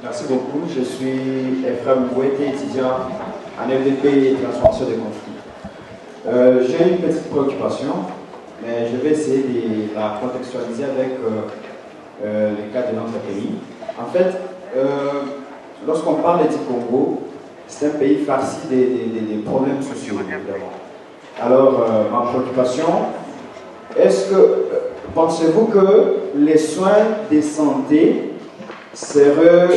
Merci beaucoup. Je suis Ephraim Bouete, étudiant en FDP et transformation des conflits. J'ai une petite préoccupation, mais je vais essayer de la contextualiser avec le cas de notre pays. En fait, lorsqu'on parle du Congo, c'est un pays farci des problèmes sociaux, évidemment. Alors, ma préoccupation, pensez-vous que les soins de santé seraient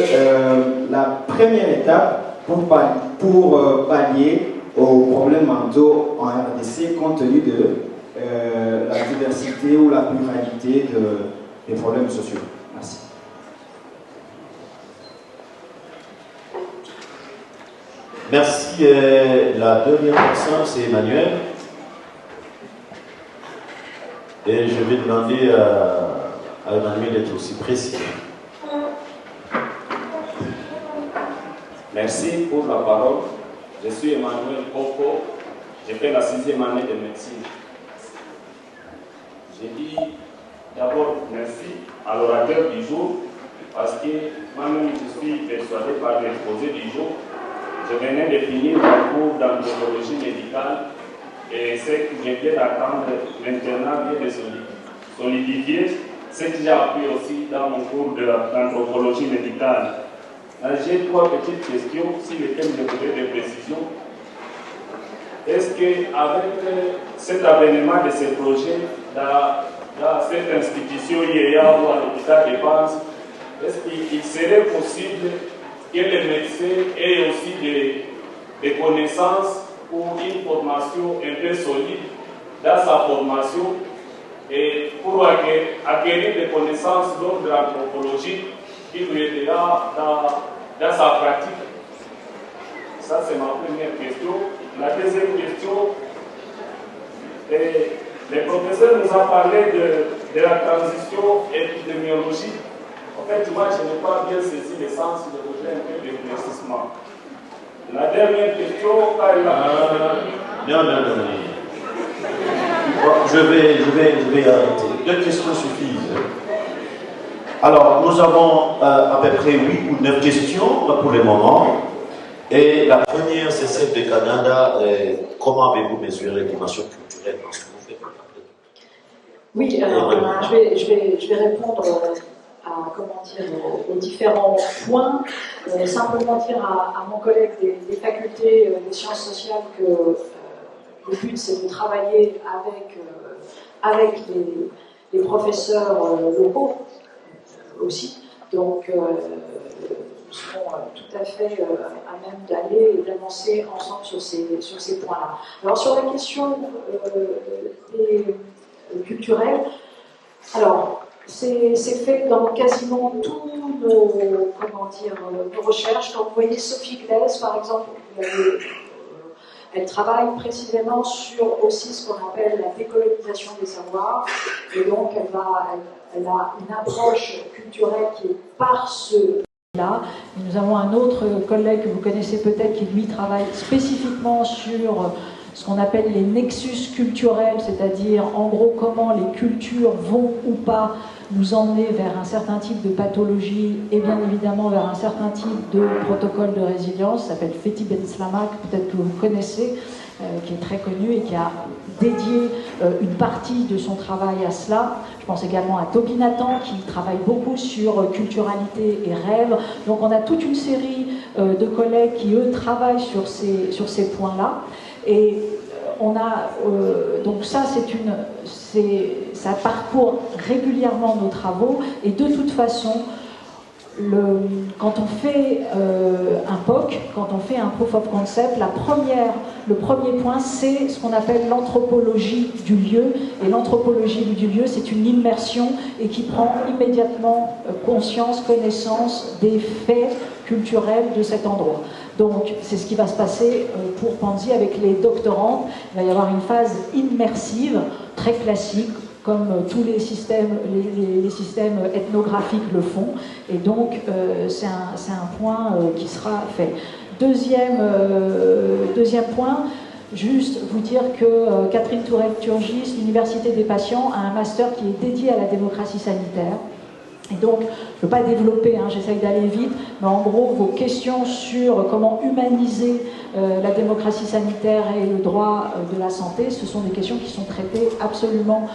la première étape pour pallier aux problèmes mentaux en RDC compte tenu de la diversité ou la pluralité des problèmes sociaux? Merci. Merci. La deuxième personne, c'est Emmanuel. Et je vais demander à Emmanuel d'être aussi précis. Merci pour la parole. Je suis Emmanuel Koko. J'ai fait la 6e année de médecine. J'ai dit d'abord merci à l'orateur du jour parce que moi-même je suis persuadé par l'exposé du jour. Je venais de finir mon cours d'anthropologie médicale et ce que je viens d'attendre maintenant vient de solidifier ce que j'ai appris aussi dans mon cours d'anthropologie médicale. J'ai 3 petites questions sur lesquelles je voudrais des précisions. Est-ce qu'avec cet avènement de ces projets dans cette institution IEA ou à l'hôpital de base, est-ce qu'il serait possible que les médecins aient aussi des connaissances ou une formation un peu solide dans sa formation et pour acquérir des connaissances d'ordre anthropologique qui lui aidera dans sa pratique? Ça, c'est ma première question. La deuxième question, le professeur nous a parlé de la transition épidémiologique. En fait, moi, je n'ai pas bien saisi le sens de un peu d'éclaircissement. La dernière question, Non. Je vais arrêter. 2 questions suffisent. Alors, nous avons à peu près 8 ou 9 questions pour le moment. Et la première, c'est celle de Canada. Comment avez-vous mesuré les dimensions culturelles dans ce que vous faites? Oui, alors je vais répondre aux différents points. Simplement dire à mon collègue des facultés des sciences sociales que le but c'est de travailler avec les professeurs locaux aussi. Donc nous serons tout à fait à même d'aller et d'avancer ensemble sur ces points-là. Alors sur la question culturelle, alors c'est fait dans quasiment tous nos recherches. Quand vous voyez Sophie Glaise, par exemple, elle travaille précisément sur aussi ce qu'on appelle la décolonisation des savoirs, et donc elle a une approche culturelle qui est par là. Nous avons un autre collègue que vous connaissez peut-être qui lui travaille spécifiquement sur ce qu'on appelle les nexus culturels, c'est-à-dire en gros comment les cultures vont ou pas nous emmener vers un certain type de pathologie et bien évidemment vers un certain type de protocole de résilience. Ça s'appelle Fethi Benslamak, peut-être que vous connaissez, qui est très connu et qui a dédié une partie de son travail à cela. Je pense également à Toby Nathan qui travaille beaucoup sur culturalité et rêve. Donc on a toute une série de collègues qui eux travaillent sur ces points-là. Et on a donc ça ça parcourt régulièrement nos travaux et de toute façon quand on fait un POC, quand on fait un Proof of Concept, le premier point c'est ce qu'on appelle l'anthropologie du lieu, et l'anthropologie du lieu c'est une immersion et qui prend immédiatement connaissance des faits culturels de cet endroit. Donc c'est ce qui va se passer pour Panzi avec les doctorantes. Il va y avoir une phase immersive très classique comme tous les systèmes ethnographiques le font, et donc c'est un point qui sera fait. Deuxième point, juste vous dire que Catherine Tourelle-Turgis, l'Université des patients, a un master qui est dédié à la démocratie sanitaire. Et donc, je ne veux pas développer, j'essaye d'aller vite, mais en gros, vos questions sur comment humaniser la démocratie sanitaire et le droit de la santé, ce sont des questions qui sont traitées absolument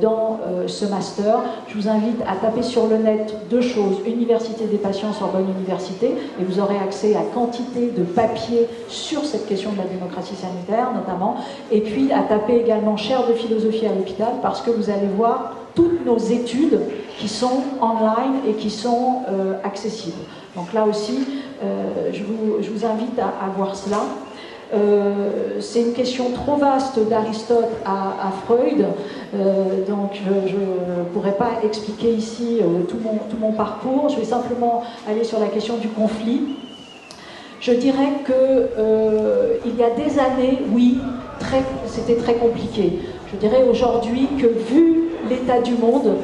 dans ce master. Je vous invite à taper sur le net deux choses, Université des patients, Sorbonne Université, et vous aurez accès à quantité de papiers sur cette question de la démocratie sanitaire notamment, et puis à taper également chaire de philosophie à l'hôpital, parce que vous allez voir toutes nos études qui sont online et qui sont accessibles. Donc là aussi, je vous invite à voir cela. C'est une question trop vaste d'Aristote à Freud, donc je ne pourrais pas expliquer ici tout mon parcours. Je vais simplement aller sur la question du conflit. Je dirais qu'il y a des années, oui, c'était très compliqué. Je dirais aujourd'hui que vu l'état du monde,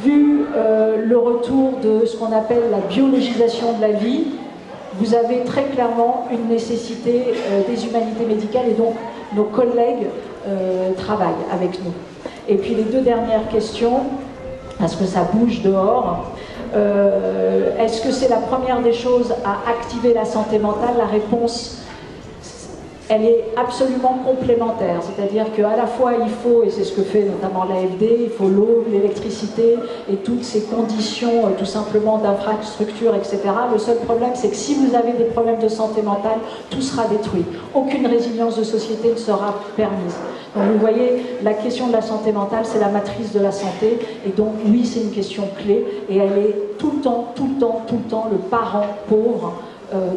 vu le retour de ce qu'on appelle la biologisation de la vie, vous avez très clairement une nécessité des humanités médicales, et donc nos collègues travaillent avec nous. Et puis les deux dernières questions, parce que ça bouge dehors, est-ce que c'est la première des choses à activer la santé mentale? La réponse, elle est absolument complémentaire, c'est-à-dire qu'à la fois il faut, et c'est ce que fait notamment l'AFD, il faut l'eau, l'électricité et toutes ces conditions tout simplement d'infrastructure, etc. Le seul problème, c'est que si vous avez des problèmes de santé mentale, tout sera détruit. Aucune résilience de société ne sera permise. Donc vous voyez, la question de la santé mentale, c'est la matrice de la santé, et donc oui, c'est une question clé, et elle est tout le temps le parent pauvre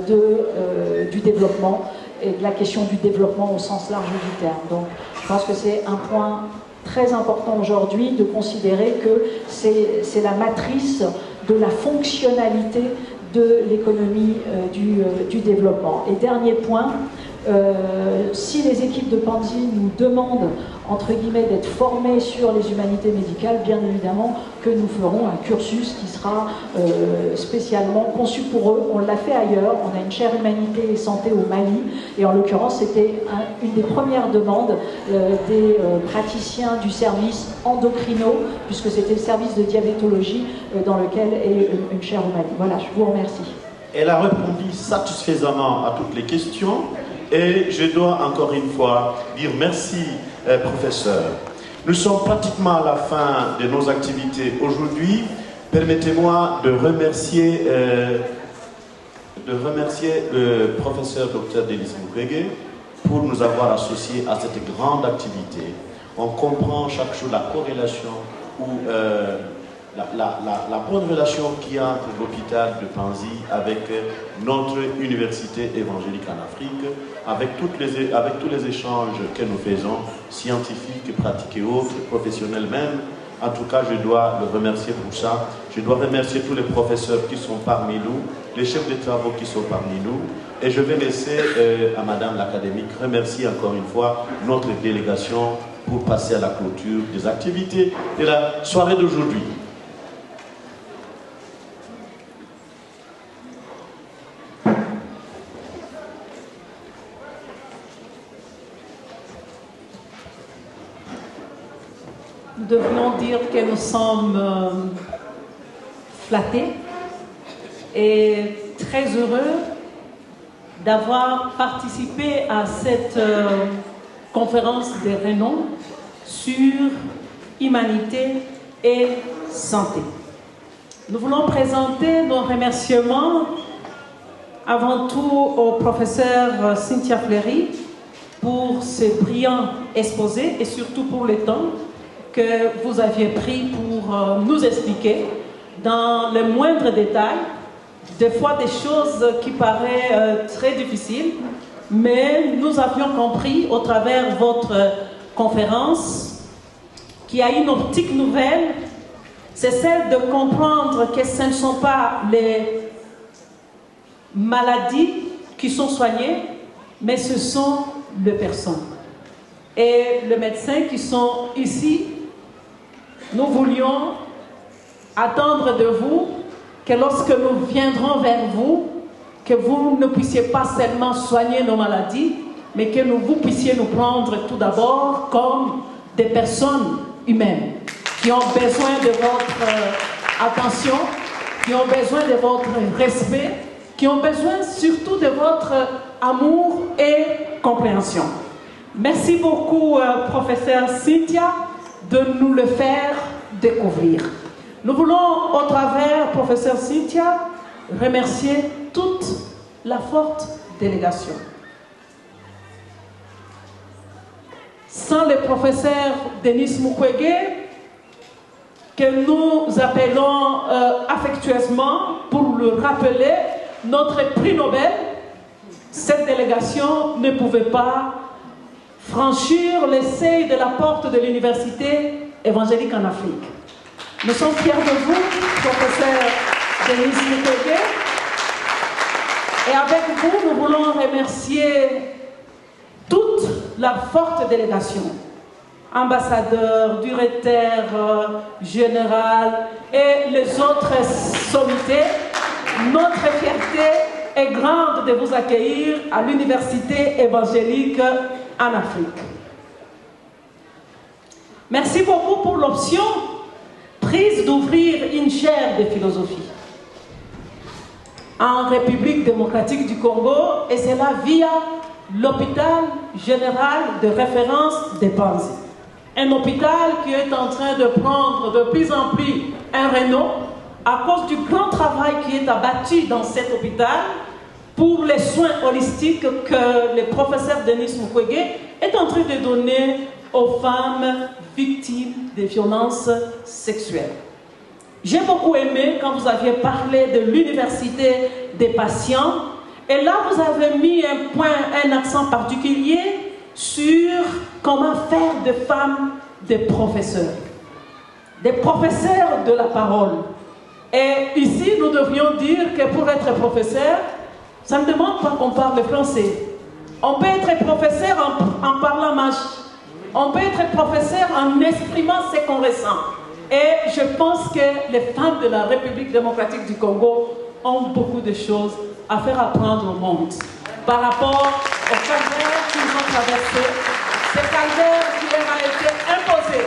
du développement, et de la question du développement au sens large du terme. Donc je pense que c'est un point très important aujourd'hui de considérer que c'est la matrice de la fonctionnalité de l'économie du développement. Et dernier point, si les équipes de Panzi nous demandent, entre guillemets, d'être formées sur les humanités médicales, bien évidemment que nous ferons un cursus qui sera spécialement conçu pour eux. On l'a fait ailleurs, on a une chaire humanité et santé au Mali, et en l'occurrence c'était une des premières demandes des praticiens du service endocrino, puisque c'était le service de diabétologie dans lequel est une chaire au Mali. Voilà, je vous remercie. Elle a répondu satisfaisamment à toutes les questions. Et je dois encore une fois dire merci, professeur. Nous sommes pratiquement à la fin de nos activités aujourd'hui. Permettez-moi de remercier le professeur Dr Denis Mukwege pour nous avoir associés à cette grande activité. On comprend chaque jour la corrélation ou la bonne relation qu'il y a entre l'hôpital de Panzi avec notre université évangélique en Afrique, avec tous les échanges que nous faisons, scientifiques, pratiques et autres, professionnels même. En tout cas, je dois le remercier pour ça. Je dois remercier tous les professeurs qui sont parmi nous, les chefs de travaux qui sont parmi nous. Et je vais laisser à Madame l'académique remercier encore une fois notre délégation pour passer à la clôture des activités de la soirée d'aujourd'hui. Nous devrions dire que nous sommes flattés et très heureux d'avoir participé à cette conférence de renom sur humanité et santé. Nous voulons présenter nos remerciements avant tout au professeur Cynthia Fleury pour ce brillant exposé et surtout pour le temps que vous aviez pris pour nous expliquer dans les moindres détails, des fois des choses qui paraissent très difficiles, mais nous avions compris au travers votre conférence qu'il y a une optique nouvelle, c'est celle de comprendre que ce ne sont pas les maladies qui sont soignées, mais ce sont les personnes. Et les médecins qui sont ici, nous voulions attendre de vous que lorsque nous viendrons vers vous, que vous ne puissiez pas seulement soigner nos maladies, mais que vous puissiez nous prendre tout d'abord comme des personnes humaines qui ont besoin de votre attention, qui ont besoin de votre respect, qui ont besoin surtout de votre amour et compréhension. Merci beaucoup, professeur Cynthia, de nous le faire découvrir. Nous voulons, au travers, professeur Cynthia, remercier toute la forte délégation. Sans le professeur Denis Mukwege, que nous appelons affectueusement, pour le rappeler, notre prix Nobel, cette délégation ne pouvait pas franchir les seuils de la porte de l'université évangélique en Afrique. Nous sommes fiers de vous, professeur Denis Mukwege, et avec vous, nous voulons remercier toute la forte délégation, ambassadeurs, directeurs, général et les autres sommités. Notre fierté est grande de vous accueillir à l'université évangélique en Afrique. Merci beaucoup pour l'option prise d'ouvrir une chaire de philosophie en République démocratique du Congo, et cela via l'hôpital général de référence de Panzi. Un hôpital qui est en train de prendre de plus en plus un renom à cause du grand travail qui est abattu dans cet hôpital pour les soins holistiques que le professeur Denis Mukwege est en train de donner aux femmes victimes de violences sexuelles. J'ai beaucoup aimé quand vous aviez parlé de l'université des patients, et là vous avez mis un accent particulier sur comment faire des femmes des professeurs de la parole. Et ici, nous devrions dire que pour être professeur, ça ne demande pas qu'on parle français. On peut être professeur en parlant mâche. On peut être professeur en exprimant ce qu'on ressent. Et je pense que les femmes de la République démocratique du Congo ont beaucoup de choses à faire apprendre au monde par rapport au calvaire qu'ils ont traversé, ce calvaire qui leur a été imposé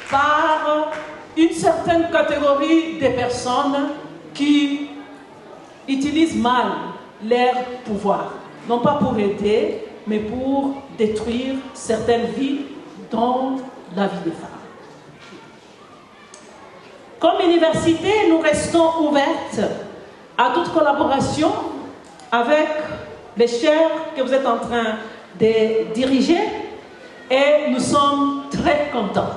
par une certaine catégorie de personnes qui utilisent mal leur pouvoir, non pas pour aider, mais pour détruire certaines vies, dont la vie des femmes. Comme université, nous restons ouvertes à toute collaboration avec les chaires que vous êtes en train de diriger, et nous sommes très contents.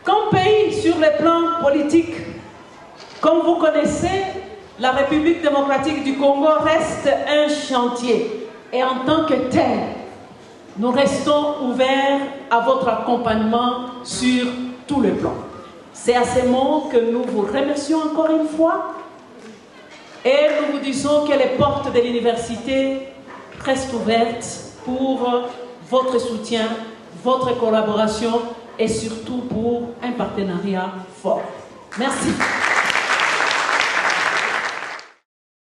Comme pays sur le plan politique, comme vous connaissez, la République démocratique du Congo reste un chantier, et en tant que tel, nous restons ouverts à votre accompagnement sur tous les plans. C'est à ces mots que nous vous remercions encore une fois, et nous vous disons que les portes de l'université restent ouvertes pour votre soutien, votre collaboration et surtout pour un partenariat fort. Merci.